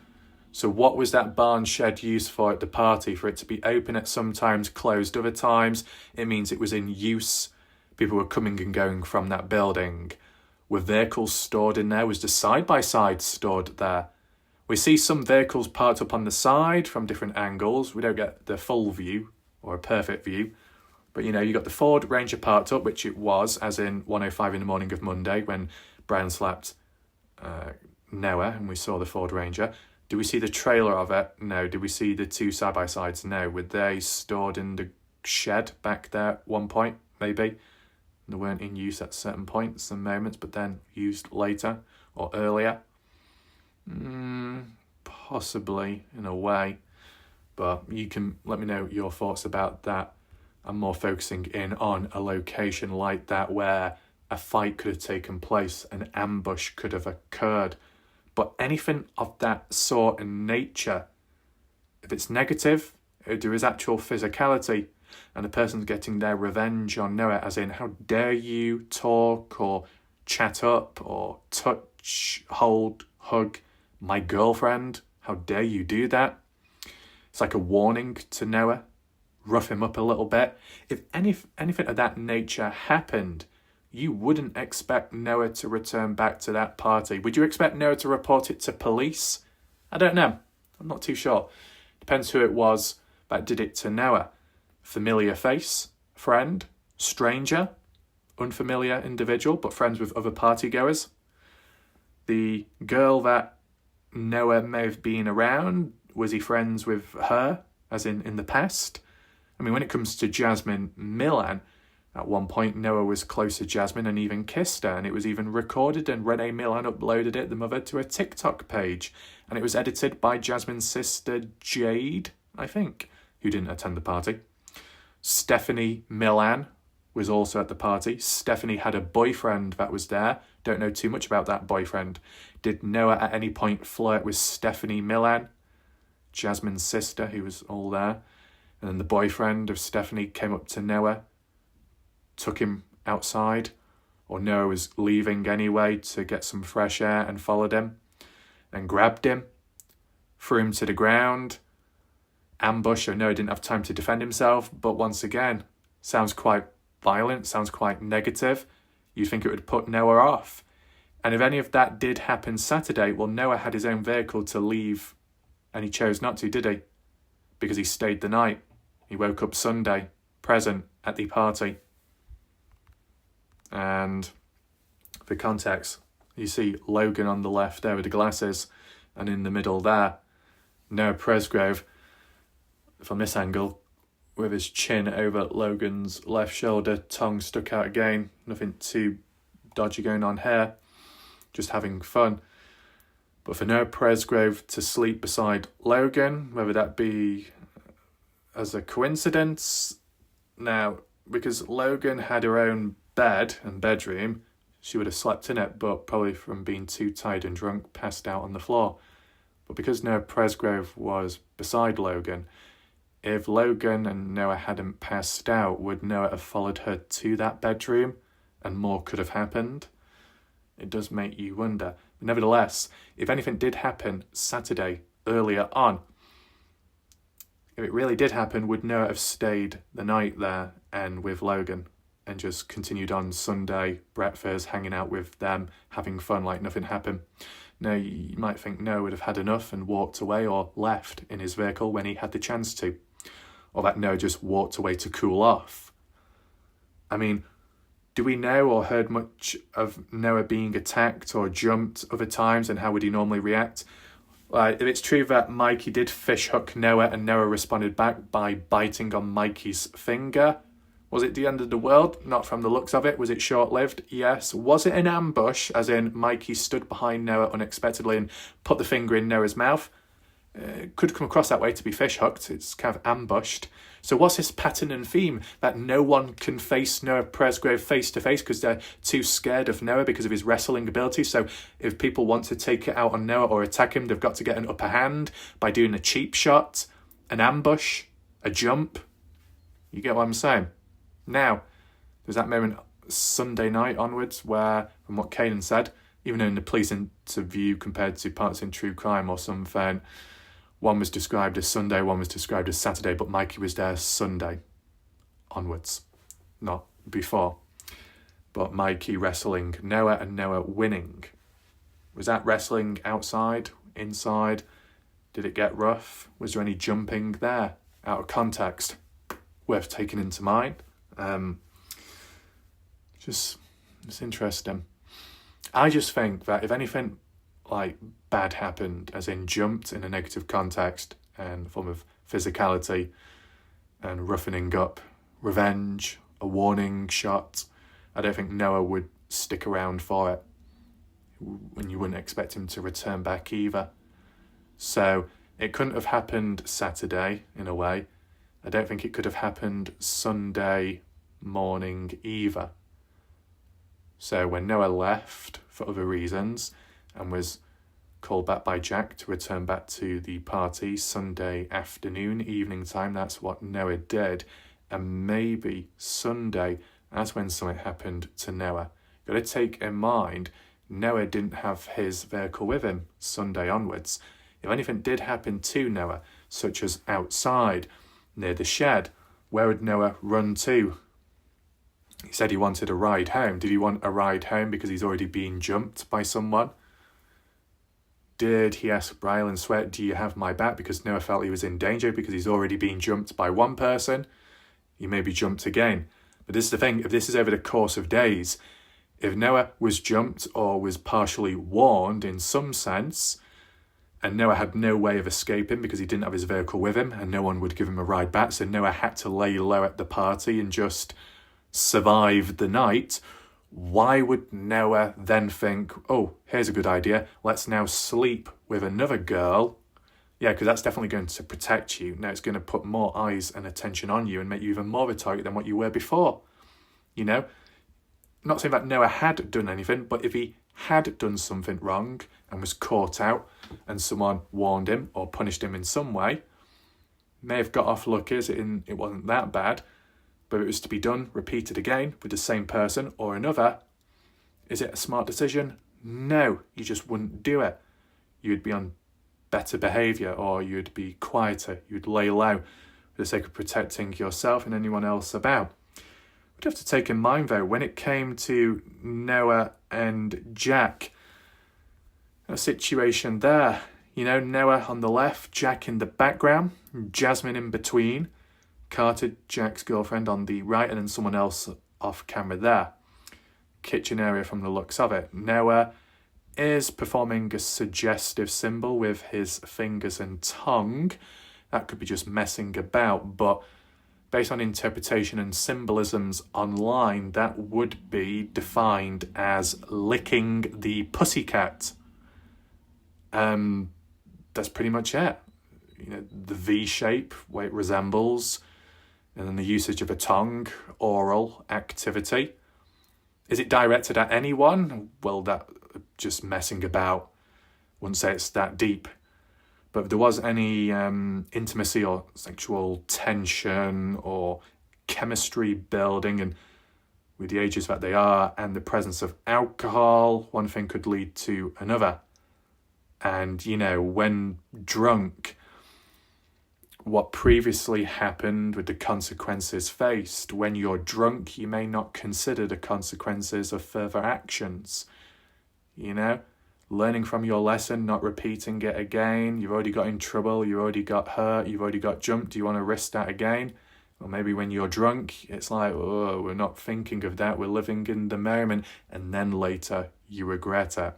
So what was that barn shed used for at the party? For it to be open at some times, closed other times, it means it was in use. People were coming and going from that building. Were vehicles stored in there? Was the side-by-side stored there? We see some vehicles parked up on the side from different angles. We don't get the full view or a perfect view. But, you got the Ford Ranger parked up, which it was, as in 1:05 in the morning of Monday when Brian slapped Noah and we saw the Ford Ranger. Do we see the trailer of it? No. Did we see the two side-by-sides? No. Were they stored in the shed back there at one point? Maybe. They weren't in use at certain points and moments, but then used later or earlier. Possibly, in a way. But you can let me know your thoughts about that. I'm more focusing in on a location like that where a fight could have taken place, an ambush could have occurred. But anything of that sort and nature, if it's negative, if there is actual physicality, and the person's getting their revenge on Noah, as in, how dare you talk or chat up or touch, hold, hug my girlfriend? How dare you do that? It's like a warning to Noah. Rough him up a little bit. If anything of that nature happened, you wouldn't expect Noah to return back to that party. Would you expect Noah to report it to police? I don't know. I'm not too sure. Depends who it was that did it to Noah. Familiar face, friend, stranger, unfamiliar individual, but friends with other partygoers. The girl that Noah may have been around, was he friends with her, as in the past? I mean, when it comes to Jasmine Millan, at one point Noah was close to Jasmine and even kissed her, and it was even recorded, and Renee Millan uploaded it, the mother, to a TikTok page, and it was edited by Jasmine's sister Jade, I think, who didn't attend the party. Stephanie Millan was also at the party. Stephanie had a boyfriend that was there. Don't know too much about that boyfriend. Did Noah at any point flirt with Stephanie Millan, Jasmine's sister, who was all there? And then the boyfriend of Stephanie came up to Noah, took him outside, or Noah was leaving anyway to get some fresh air and followed him and grabbed him, threw him to the ground, ambush, or Noah didn't have time to defend himself. But once again, sounds quite violent, sounds quite negative. You'd think it would put Noah off. And if any of that did happen Saturday, well, Noah had his own vehicle to leave, and he chose not to, did he? Because he stayed the night. He woke up Sunday, present at the party. And for context, you see Logan on the left there with the glasses, and in the middle there, Noah Presgrove, from this angle, with his chin over Logan's left shoulder, tongue stuck out again, nothing too dodgy going on here, just having fun. But for Noah Presgrove to sleep beside Logan, whether that be as a coincidence, now, because Logan had her own bed and bedroom, she would have slept in it, but probably from being too tired and drunk, passed out on the floor. But because Noah Presgrove was beside Logan, if Logan and Noah hadn't passed out, would Noah have followed her to that bedroom and more could have happened? It does make you wonder. But nevertheless, if anything did happen Saturday earlier on, if it really did happen, would Noah have stayed the night there and with Logan and just continued on Sunday, breakfast, hanging out with them, having fun like nothing happened? No, you might think Noah would have had enough and walked away or left in his vehicle when he had the chance to. Or that Noah just walked away to cool off. I mean, do we know or heard much of Noah being attacked or jumped other times, and how would he normally react? If it's true that Mikey did fish hook Noah and Noah responded back by biting on Mikey's finger, was it the end of the world? Not from the looks of it. Was it short-lived? Yes. Was it an ambush, as in Mikey stood behind Noah unexpectedly and put the finger in Noah's mouth? It could come across that way to be fish hooked. It's kind of ambushed. So what's his pattern and theme? That no one can face Noah Presgrove face to face because they're too scared of Noah because of his wrestling ability. So if people want to take it out on Noah or attack him, they've got to get an upper hand by doing a cheap shot, an ambush, a jump. You get what I'm saying? Now, there's that moment Sunday night onwards where, from what Kanan said, even though in the police interview compared to parts in True Crime or something, one was described as Sunday, one was described as Saturday, but Mikey was there Sunday onwards, not before. but Mikey wrestling Noah and Noah winning. Was that wrestling outside, inside? Did it get rough? Was there any jumping there? Out of context, worth taking into mind. It's interesting. I just think that if anything like bad happened, as in jumped in a negative context and form of physicality and roughening up, revenge, a warning shot, I don't think Noah would stick around for it, and you wouldn't expect him to return back either. So it couldn't have happened Saturday in a way. I don't think it could have happened Sunday morning either. So when Noah left for other reasons and was called back by Jack to return back to the party Sunday afternoon, evening time, that's what Noah did. And maybe Sunday, that's when something happened to Noah. Got to take in mind, Noah didn't have his vehicle with him Sunday onwards. If anything did happen to Noah, such as outside, near the shed, where would Noah run to? He said he wanted a ride home. Did he want a ride home because he's already been jumped by someone? Did he ask Brylan Sweat, do you have my back? Because Noah felt he was in danger because he's already been jumped by one person. He may be jumped again. But this is the thing, if this is over the course of days, if Noah was jumped or was partially warned in some sense, and Noah had no way of escaping because he didn't have his vehicle with him and no one would give him a ride back, so Noah had to lay low at the party and just survive the night, why would Noah then think, oh, here's a good idea, let's now sleep with another girl? Yeah, because that's definitely going to protect you. Now it's going to put more eyes and attention on you and make you even more of a target than what you were before. You know? Not saying that Noah had done anything, but if he had done something wrong and was caught out and someone warned him or punished him in some way, may have got off lucky as it wasn't that bad, but if it was to be done, repeated again with the same person or another, is it a smart decision? No, you just wouldn't do it. You'd be on better behaviour, or you'd be quieter, you'd lay low for the sake of protecting yourself and anyone else about. We'd have to take in mind though, when it came to Noah and Jack, a situation there, you know, Noah on the left, Jack in the background, Jasmine in between, Carter, Jack's girlfriend, on the right, and then someone else off camera there. Kitchen area from the looks of it. Noah is performing a suggestive symbol with his fingers and tongue. That could be just messing about, but based on interpretation and symbolisms online, that would be defined as licking the pussycat. That's pretty much it. You know, the V shape, what it resembles, and then the usage of a tongue, oral activity. Is it directed at anyone? Well, that just messing about. Wouldn't say it's that deep. But if there was any intimacy or sexual tension or chemistry building, and with the ages that they are and the presence of alcohol, one thing could lead to another. And, you know, when drunk, what previously happened with the consequences faced. When you're drunk, you may not consider the consequences of further actions. You know, learning from your lesson, not repeating it again. You've already got in trouble, you already got hurt, you've already got jumped. Do you want to risk that again? Or maybe when you're drunk, it's like, oh, we're not thinking of that. We're living in the moment. And then later, you regret it.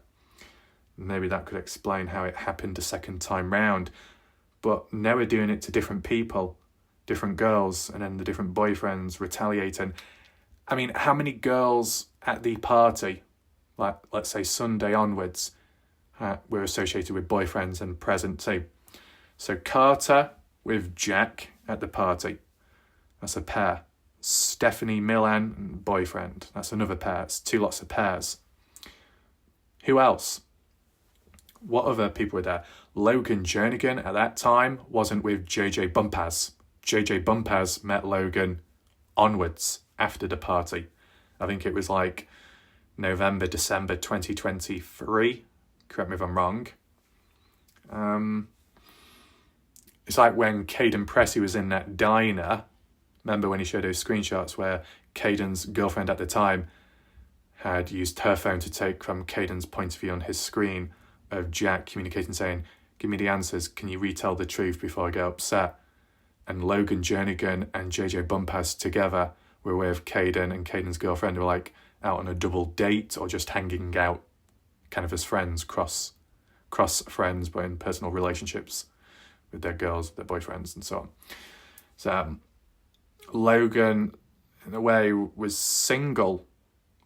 Maybe that could explain how it happened a second time round. But now we're doing it to different people, different girls, and then the different boyfriends retaliating. I mean, how many girls at the party, like let's say Sunday onwards, were associated with boyfriends and present too? So Carter with Jack at the party, that's a pair. Stephanie Milan, boyfriend, that's another pair. It's two lots of pairs. Who else? What other people were there? Logan Jernigan at that time wasn't with JJ Bumpaz. JJ Bumpaz met Logan onwards after the party. I think it was like November, December 2023. Correct me if I'm wrong. It's like when Caden Pressey was in that diner. Remember when he showed those screenshots where Caden's girlfriend at the time had used her phone to take from Caden's point of view on his screen of Jack communicating, saying, "Give me the answers, can you retell the truth before I get upset?" And Logan Jernigan and JJ Bumpus together were with Caden, and Caden's girlfriend were like out on a double date or just hanging out kind of as friends, cross friends, but in personal relationships with their girls, their boyfriends, and so on. So Logan, in a way, was single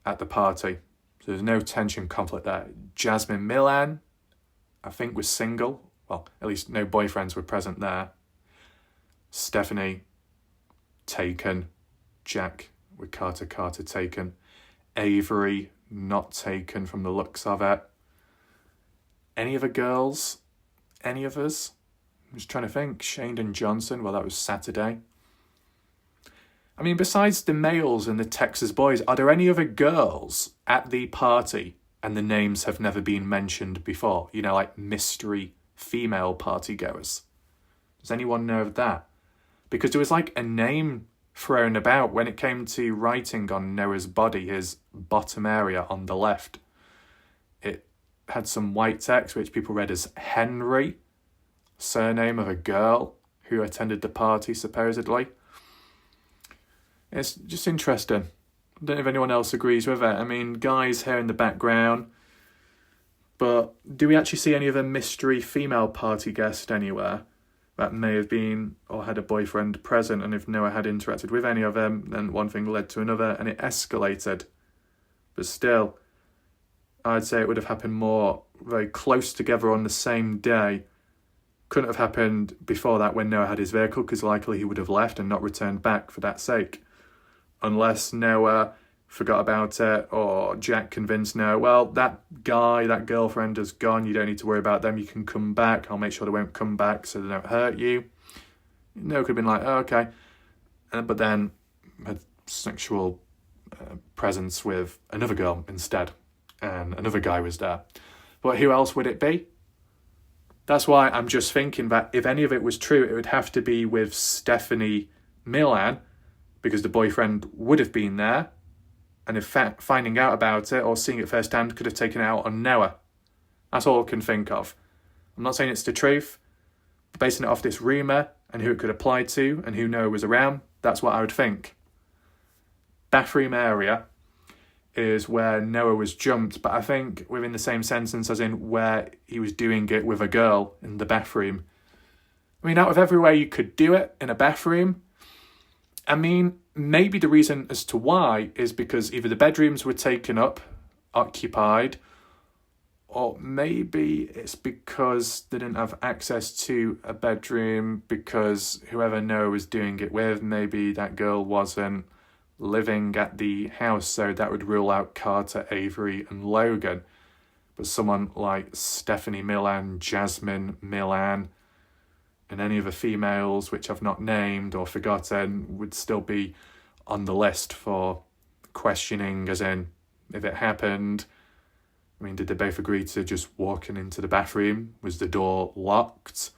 at the party. So there's no tension, conflict there. Jasmine Milan, I think, was single. Well, at least no boyfriends were present there. Stephanie, taken. Jack with Carter taken. Avery, not taken from the looks of it. Any other girls? Any of us? I'm just trying to think. Shane and Johnson, well, that was Saturday. I mean, besides the males and the Texas boys, are there any other girls at the party and the names have never been mentioned before? You know, like mystery female party goers. Does anyone know of that? Because there was like a name thrown about when it came to writing on Noah's body, his bottom area on the left. It had some white text which people read as Henry, surname of a girl who attended the party supposedly. It's just interesting. I don't know if anyone else agrees with it. I mean, guys here in the background, but do we actually see any other mystery female party guest anywhere that may have been or had a boyfriend present? And if Noah had interacted with any of them, then one thing led to another and it escalated. But still, I'd say it would have happened more very close together on the same day. Couldn't have happened before that when Noah had his vehicle, because likely he would have left and not returned back for that sake. Unless Noah forgot about it or Jack convinced Noah, well, that guy, that girlfriend has gone, you don't need to worry about them, you can come back, I'll make sure they won't come back so they don't hurt you. Noah could have been like, oh, okay. But then had sexual presence with another girl instead, and another guy was there. But who else would it be? That's why I'm just thinking that if any of it was true, it would have to be with Stephanie Milan, because the boyfriend would have been there, and if finding out about it or seeing it firsthand could have taken it out on Noah. That's all I can think of. I'm not saying it's the truth, but basing it off this rumour and who it could apply to and who Noah was around, that's what I would think. Bathroom area is where Noah was jumped, but I think within the same sentence as in where he was doing it with a girl in the bathroom. I mean, out of everywhere you could do it in a bathroom, I mean, maybe the reason as to why is because either the bedrooms were taken up, occupied, or maybe it's because they didn't have access to a bedroom because whoever Noah was doing it with, maybe that girl wasn't living at the house, so that would rule out Carter, Avery, and Logan. But someone like Stephanie Milan, Jasmine Milan, and any of the females which I've not named or forgotten would still be on the list for questioning, as in, if it happened, I mean, did they both agree to just walking into the bathroom? Was the door locked?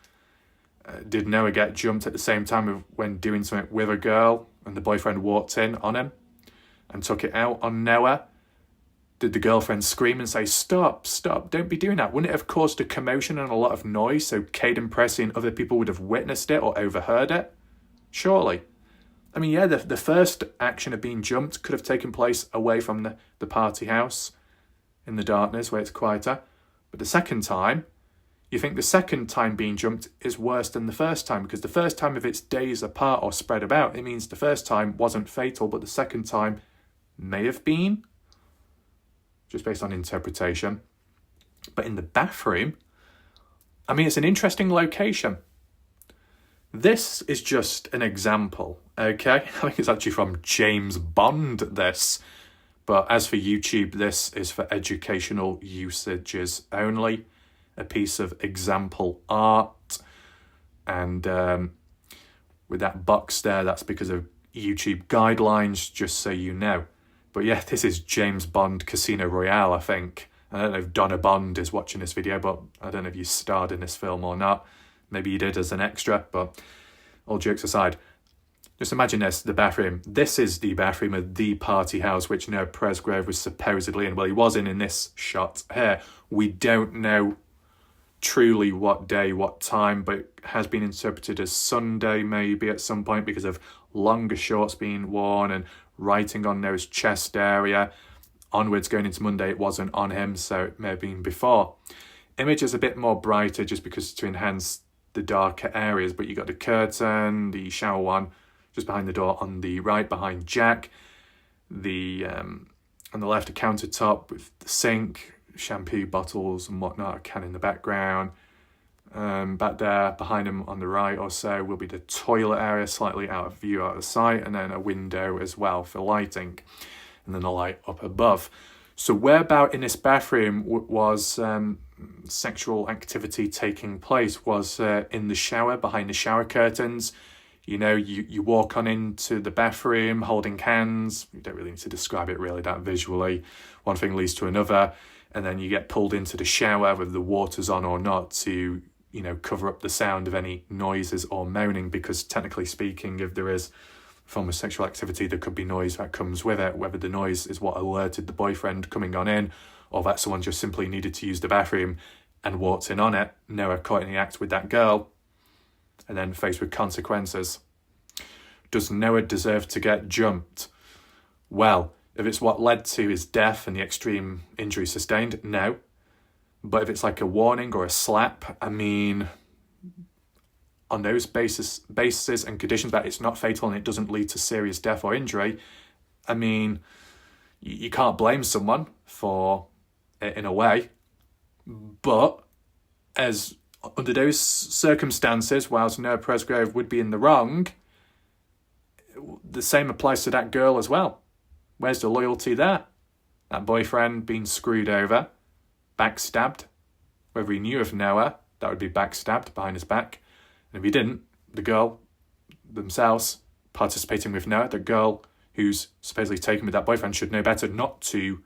Did Noah get jumped at the same time when doing something with a girl and the boyfriend walked in on him and took it out on Noah? Did the girlfriend scream and say, stop, don't be doing that? Wouldn't it have caused a commotion and a lot of noise so Caden Pressey and other people would have witnessed it or overheard it? Surely. I mean, yeah, the first action of being jumped could have taken place away from the party house in the darkness where it's quieter. But the second time, you think the second time being jumped is worse than the first time, because the first time, if it's days apart or spread about, it means the first time wasn't fatal, but the second time may have been, just based on interpretation. But in the bathroom, I mean, it's an interesting location. This is just an example, okay? I think it's actually from James Bond, this. But as for YouTube, this is for educational usages only. A piece of example art. And with that box there, that's because of YouTube guidelines, just so you know. But yeah, this is James Bond Casino Royale, I think. I don't know if Donna Bond is watching this video, but I don't know if you starred in this film or not. Maybe you did as an extra, but all jokes aside. Just imagine this, the bathroom. This is the bathroom of the party house, which Noah Presgrove was supposedly in. Well, he was in this shot here. We don't know truly what day, what time, but it has been interpreted as Sunday maybe at some point because of longer shorts being worn and writing on Noah's chest area. Onwards going into Monday, it wasn't on him, so it may have been before. Image is a bit more brighter just because to enhance the darker areas, but you got the curtain, the shower one just behind the door on the right behind Jack, the on the left a countertop with the sink, shampoo bottles and whatnot, a can in the background. Back there behind him on the right or so will be the toilet area, slightly out of view, out of sight, and then a window as well for lighting, and then a light up above. So whereabout in this bathroom was sexual activity taking place? Was in the shower, behind the shower curtains. You know, you walk on into the bathroom holding hands. You don't really need to describe it really that visually. One thing leads to another, and then you get pulled into the shower whether the water's on or not to, you know, cover up the sound of any noises or moaning, because technically speaking, if there is a form of sexual activity, there could be noise that comes with it, whether the noise is what alerted the boyfriend coming on in, or that someone just simply needed to use the bathroom and walked in on it. Noah caught in the act with that girl, and then faced with consequences. Does Noah deserve to get jumped? Well, if it's what led to his death and the extreme injury sustained, no. But if it's like a warning or a slap, I mean, on those bases and conditions that it's not fatal and it doesn't lead to serious death or injury, I mean, you can't blame someone for it in a way. But as under those circumstances, whilst Noah Presgrove would be in the wrong, the same applies to that girl as well. Where's the loyalty there? That boyfriend being screwed over, backstabbed. Whether he knew of Noah, that would be backstabbed behind his back. And if he didn't, the girl themselves participating with Noah, the girl who's supposedly taken with that boyfriend, should know better not to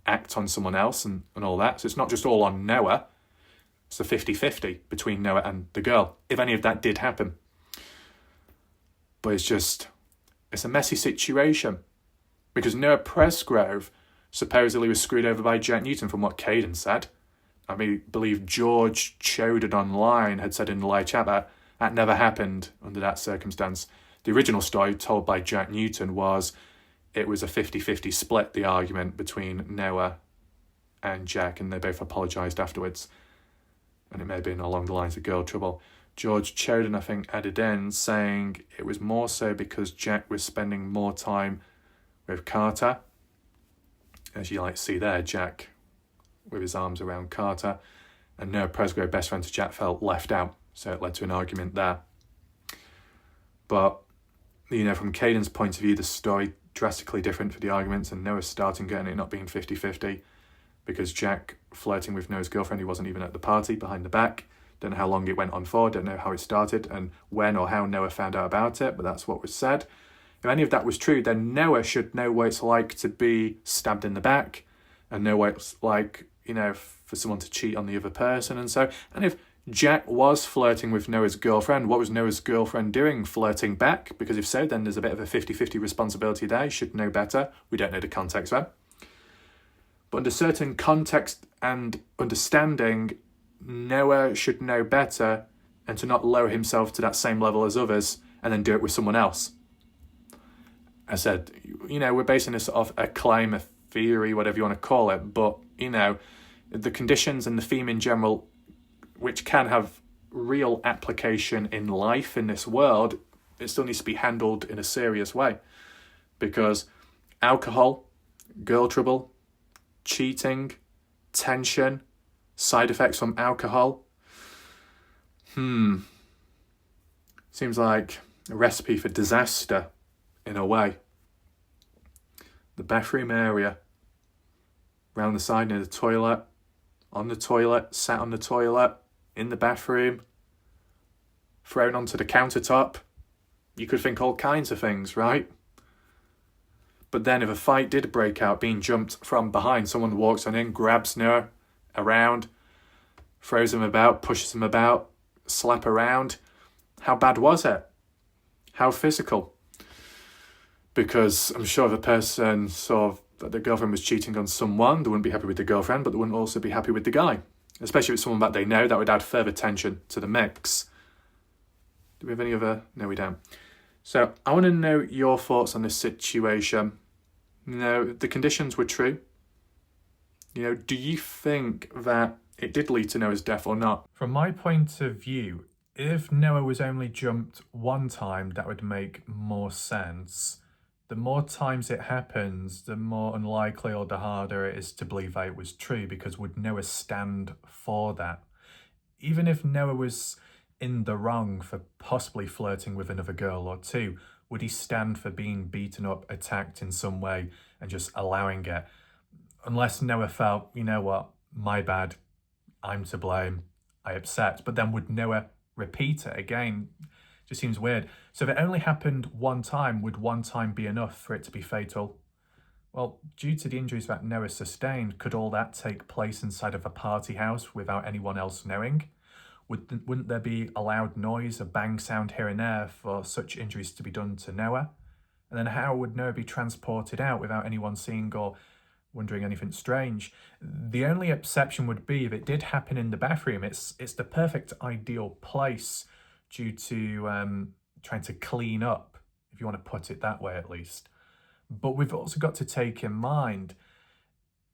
act on someone else and all that. So it's not just all on Noah. It's a 50-50 between Noah and the girl, if any of that did happen. But it's a messy situation. Because Noah Presgrove supposedly was screwed over by Jack Newton, from what Caden said. I believe George Choden online had said in the live chat that never happened under that circumstance. The original story told by Jack Newton was it was a 50-50 split, the argument between Noah and Jack, and they both apologised afterwards. And it may have been along the lines of girl trouble. George Choden, I think, added in saying it was more so because Jack was spending more time with Carter. As you like to see there, Jack with his arms around Carter, and Noah Presgrove, best friend to Jack, felt left out, so it led to an argument there. But, you know, from Caden's point of view, the story drastically different for the arguments, and Noah's starting getting it not being 50-50, because Jack flirting with Noah's girlfriend, who wasn't even at the party, behind the back. Don't know how long it went on for, don't know how it started, and when or how Noah found out about it, but that's what was said. If any of that was true, then Noah should know what it's like to be stabbed in the back, and know what it's like, you know, for someone to cheat on the other person and so. And if Jack was flirting with Noah's girlfriend, what was Noah's girlfriend doing? Flirting back? Because if so, then there's a bit of a 50-50 responsibility there. He should know better. We don't know the context there. But under certain context and understanding, Noah should know better and to not lower himself to that same level as others and then do it with someone else. I said, you know, we're basing this off a claim, a theory, whatever you want to call it, but, you know, the conditions and the theme in general, which can have real application in life in this world, it still needs to be handled in a serious way. Because alcohol, girl trouble, cheating, tension, side effects from alcohol, seems like a recipe for disaster in a way. The bathroom area, round the side near the toilet, on the toilet, sat on the toilet, in the bathroom, thrown onto the countertop. You could think all kinds of things, right? But then if a fight did break out, being jumped from behind, someone walks on in, grabs Noah around, throws him about, pushes him about, slap around. How bad was it? How physical? Because I'm sure if a person saw that the girlfriend was cheating on someone, they wouldn't be happy with the girlfriend, but they wouldn't also be happy with the guy. Especially with someone that they know, that would add further tension to the mix. Do we have any other? No, we don't. So I want to know your thoughts on this situation. The conditions were true. Do you think that it did lead to Noah's death or not? From my point of view, if Noah was only jumped one time, that would make more sense. The more times it happens, the more unlikely or the harder it is to believe that it was true, because would Noah stand for that? Even if Noah was in the wrong for possibly flirting with another girl or two, would he stand for being beaten up, attacked in some way, and just allowing it? Unless Noah felt, you know what, my bad, I'm to blame, I upset. But then would Noah repeat it again? Just seems weird. So if it only happened one time, would one time be enough for it to be fatal? Well, due to the injuries that Noah sustained, could all that take place inside of a party house without anyone else knowing? Wouldn't there be a loud noise, a bang sound here and there for such injuries to be done to Noah? And then how would Noah be transported out without anyone seeing or wondering anything strange? The only exception would be if it did happen in the bathroom. It's the perfect ideal place due to trying to clean up, if you want to put it that way at least. But we've also got to take in mind,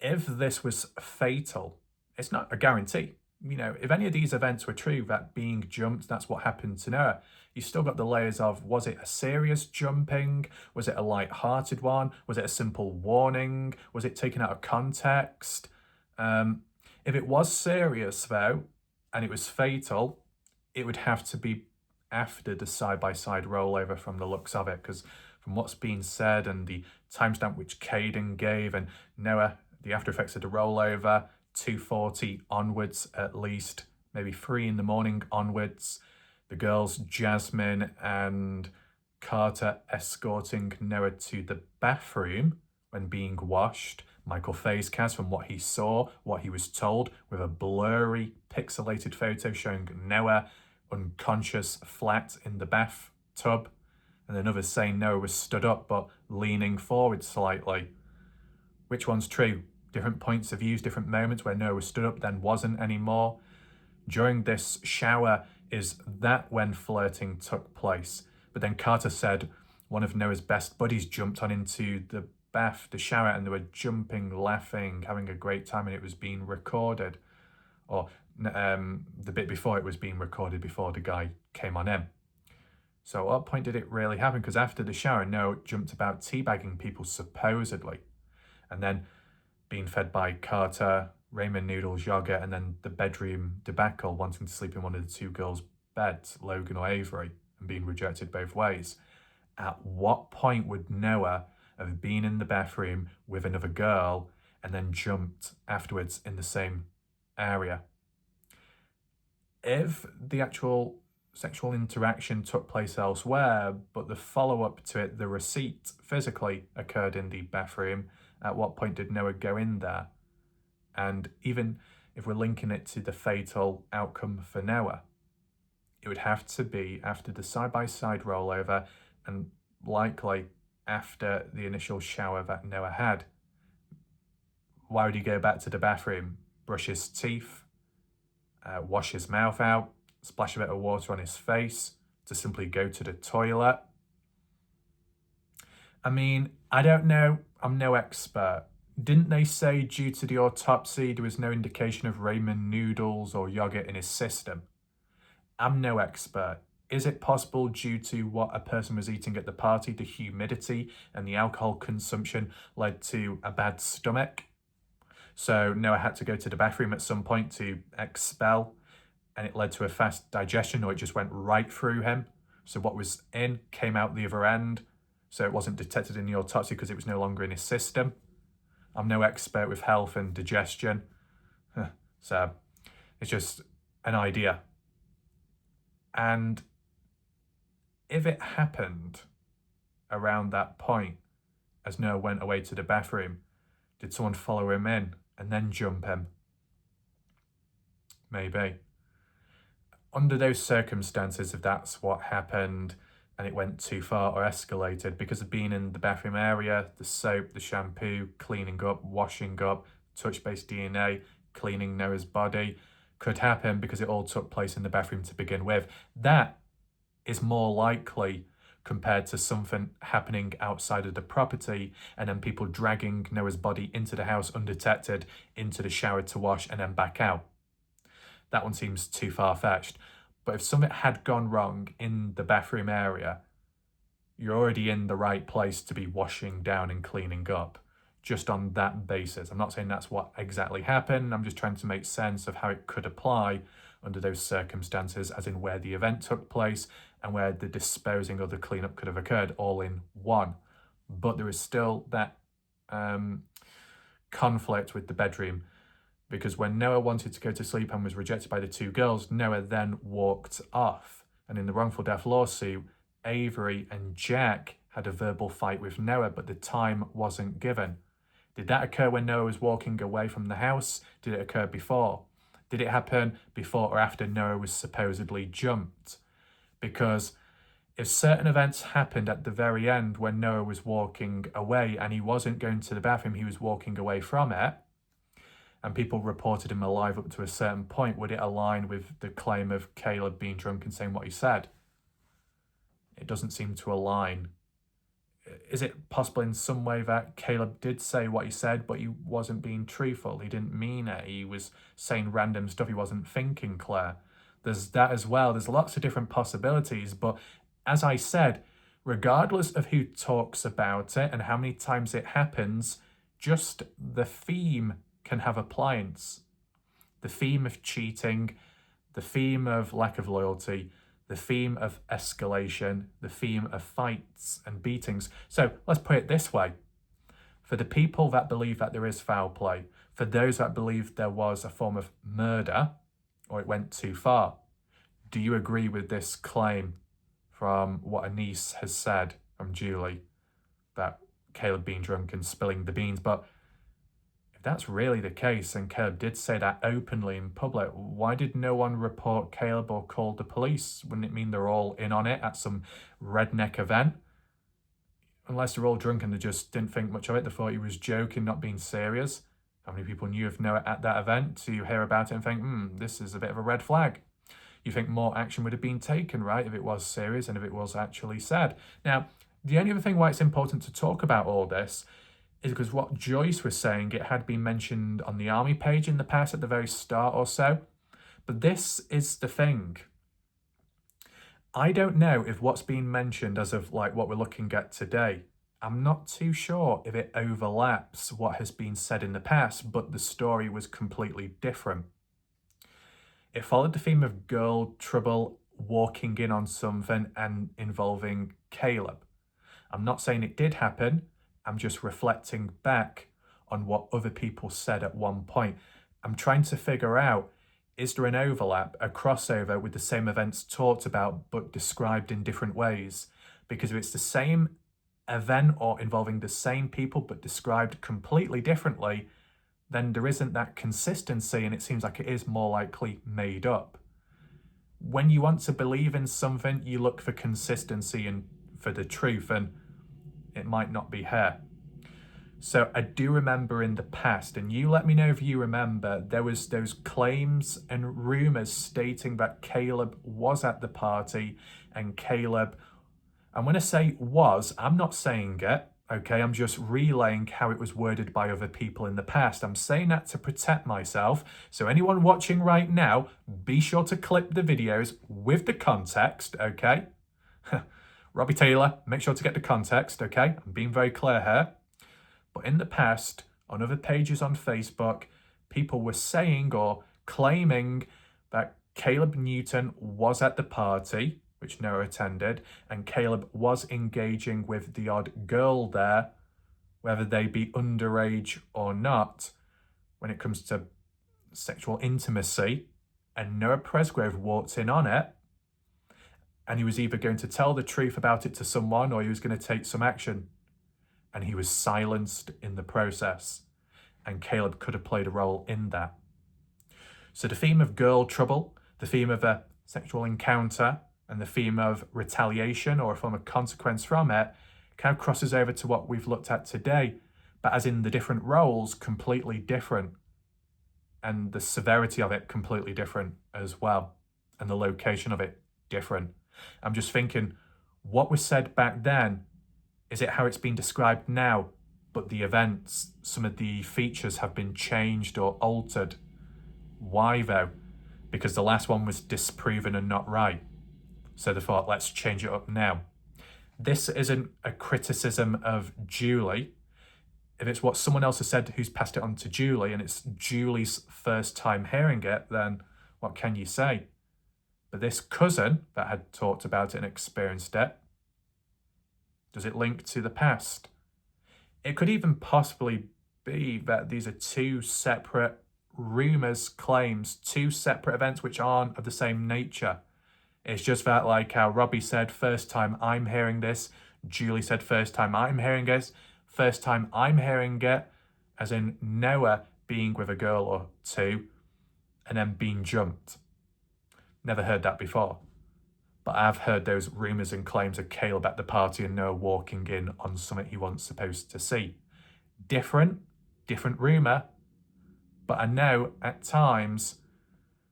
if this was fatal, it's not a guarantee. If any of these events were true, that being jumped, that's what happened to Noah, you still got the layers of, was it a serious jumping? Was it a light-hearted one? Was it a simple warning? Was it taken out of context? If it was serious, though, and it was fatal, it would have to be after the side-by-side rollover from the looks of it, because from what's been said and the timestamp which Caden gave and Noah, the after effects of the rollover, 2:40 onwards at least, maybe 3 a.m. onwards, the girls Jasmine and Carter escorting Noah to the bathroom when being washed. Michael Facecast, from what he saw, what he was told, with a blurry pixelated photo showing Noah unconscious flat in the bathtub, and then others saying Noah was stood up but leaning forward slightly. Which one's true? Different points of views, different moments where Noah was stood up then wasn't anymore. During this shower, is that when flirting took place? But then Carter said one of Noah's best buddies jumped on into the shower, and they were jumping, laughing, having a great time, and it was being recorded. Or the bit before it was being recorded before the guy came on in. So at what point did it really happen? Because after the shower, Noah jumped about teabagging people supposedly, and then being fed by Carter, ramen noodles, yogurt, and then the bedroom debacle, wanting to sleep in one of the two girls' beds, Logan or Avery, and being rejected both ways. At what point would Noah have been in the bathroom with another girl and then jumped afterwards in the same area? If the actual sexual interaction took place elsewhere, but the follow-up to it, the receipt, physically occurred in the bathroom, at what point did Noah go in there? And even if we're linking it to the fatal outcome for Noah, it would have to be after the side-by-side rollover and likely after the initial shower that Noah had. Why would he go back to the bathroom? Brush his teeth, wash his mouth out, splash a bit of water on his face, to simply go to the toilet? I mean, I don't know. I'm no expert. Didn't they say due to the autopsy there was no indication of ramen noodles or yogurt in his system? I'm no expert. Is it possible due to what a person was eating at the party, the humidity and the alcohol consumption led to a bad stomach? So Noah had to go to the bathroom at some point to expel, and it led to a fast digestion, or it just went right through him. So what was in came out the other end. So it wasn't detected in the autopsy because it was no longer in his system. I'm no expert with health and digestion. So it's just an idea. And if it happened around that point, as Noah went away to the bathroom, did someone follow him in and then jump him? Maybe. Under those circumstances, if that's what happened, and it went too far or escalated because of being in the bathroom area, the soap, the shampoo, cleaning up, washing up, touch-based DNA, cleaning Noah's body could happen because it all took place in the bathroom to begin with. That is more likely compared to something happening outside of the property and then people dragging Noah's body into the house undetected, into the shower to wash and then back out. That one seems too far-fetched. But if something had gone wrong in the bathroom area, you're already in the right place to be washing down and cleaning up, just on that basis. I'm not saying that's what exactly happened. I'm just trying to make sense of how it could apply under those circumstances, as in where the event took place and where the disposing or the cleanup could have occurred all in one. But there is still that conflict with the bedroom, because when Noah wanted to go to sleep and was rejected by the two girls, Noah then walked off. And in the wrongful death lawsuit, Avery and Jack had a verbal fight with Noah, but the time wasn't given. Did that occur when Noah was walking away from the house? Did it occur before? Did it happen before or after Noah was supposedly jumped? Because if certain events happened at the very end when Noah was walking away and he wasn't going to the bathroom, he was walking away from it, and people reported him alive up to a certain point, would it align with the claim of Caleb being drunk and saying what he said? It doesn't seem to align. Is it possible in some way that Caleb did say what he said, but he wasn't being truthful? He didn't mean it. He was saying random stuff. He wasn't thinking clear. There's that as well. There's lots of different possibilities. But as I said, regardless of who talks about it and how many times it happens, just the theme can have appliance. The theme of cheating, the theme of lack of loyalty, the theme of escalation, the theme of fights and beatings. So let's put it this way. For the people that believe that there is foul play, for those that believe there was a form of murder, or it went too far, do you agree with this claim from what Anise has said from Julie, that Caleb being drunk and spilling the beans? But if that's really the case, and Caleb did say that openly in public, why did no one report Caleb or call the police? Wouldn't it mean they're all in on it at some redneck event? Unless they're all drunk and they just didn't think much of it, they thought he was joking, not being serious. How many people knew of Noah at that event to hear about it and think, this is a bit of a red flag? You think more action would have been taken, right, if it was serious and if it was actually said. Now, the only other thing why it's important to talk about all this is because what Joyce was saying, it had been mentioned on the Army page in the past at the very start or so. But this is the thing. I don't know if what's being mentioned as of like what we're looking at today, I'm not too sure if it overlaps what has been said in the past, but the story was completely different. It followed the theme of girl trouble walking in on something and involving Caleb. I'm not saying it did happen. I'm just reflecting back on what other people said at one point. I'm trying to figure out, is there an overlap, a crossover with the same events talked about but described in different ways? Because if it's the same event or involving the same people but described completely differently, then there isn't that consistency and it seems like it is more likely made up. When you want to believe in something, you look for consistency and for the truth, and it might not be here. So I do remember in the past, and you let me know if you remember, there was those claims and rumours stating that Caleb was at the party, and Caleb, I'm going to say was, I'm not saying it, okay, I'm just relaying how it was worded by other people in the past. I'm saying that to protect myself. So anyone watching right now, be sure to clip the videos with the context, okay? Robbie Taylor, make sure to get the context, okay? I'm being very clear here. But in the past, on other pages on Facebook, people were saying or claiming that Caleb Newton was at the party, which Noah attended, and Caleb was engaging with the odd girl there, whether they be underage or not, when it comes to sexual intimacy. And Noah Presgrove walked in on it, and he was either going to tell the truth about it to someone or he was going to take some action. And he was silenced in the process. And Caleb could have played a role in that. So the theme of girl trouble, the theme of a sexual encounter, and the theme of retaliation or a form of consequence from it kind of crosses over to what we've looked at today, but as in the different roles, completely different, and the severity of it completely different as well, and the location of it different. I'm just thinking, what was said back then, is it how it's been described now, but the events, some of the features have been changed or altered? Why though? Because the last one was disproven and not right. So they thought, let's change it up now. This isn't a criticism of Julie. If it's what someone else has said who's passed it on to Julie and it's Julie's first time hearing it, then what can you say? But this cousin that had talked about it and experienced it, does it link to the past? It could even possibly be that these are two separate rumours, claims, two separate events which aren't of the same nature. It's just that, like how Robbie said, first time I'm hearing this. Julie said, first time I'm hearing this. First time I'm hearing it, as in Noah being with a girl or two and then being jumped. Never heard that before. But I've heard those rumours and claims of Caleb at the party and Noah walking in on something he wasn't supposed to see. Different rumour, but I know at times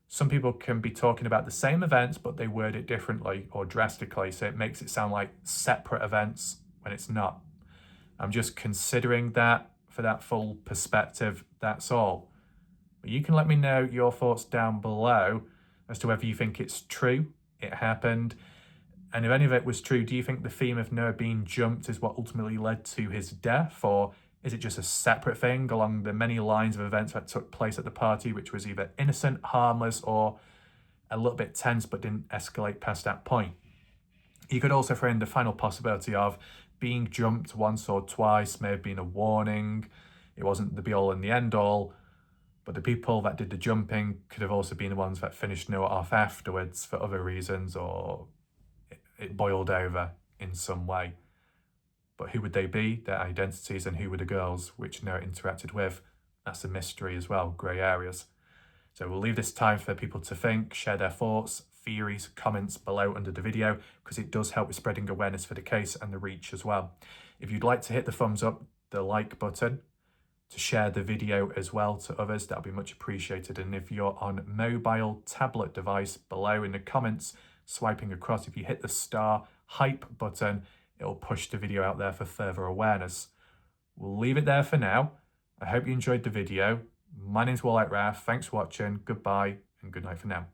some people can be talking about the same events, but they word it differently or drastically, so it makes it sound like separate events when it's not. I'm just considering that for that full perspective, that's all. But you can let me know your thoughts down below as to whether you think it's true, it happened, and if any of it was true, do you think the theme of Noah being jumped is what ultimately led to his death, or is it just a separate thing along the many lines of events that took place at the party, which was either innocent, harmless, or a little bit tense but didn't escalate past that point? You could also throw in the final possibility of being jumped once or twice may have been a warning. It wasn't the be-all and the end-all, but the people that did the jumping could have also been the ones that finished Noah off afterwards for other reasons, or it boiled over in some way. But who would they be, their identities, and who were the girls which Noah interacted with? That's a mystery as well, grey areas. So we'll leave this time for people to think, share their thoughts, theories, comments below under the video, because it does help with spreading awareness for the case and the reach as well. If you'd like to hit the thumbs up, the like button, to share the video as well to others, that'll be much appreciated. And if you're on mobile, tablet device, below in the comments, swiping across, if you hit the star hype button, it'll push the video out there for further awareness. We'll leave it there for now. I hope you enjoyed the video. My name's Warlike Raf. Thanks for watching. Goodbye and good night for now.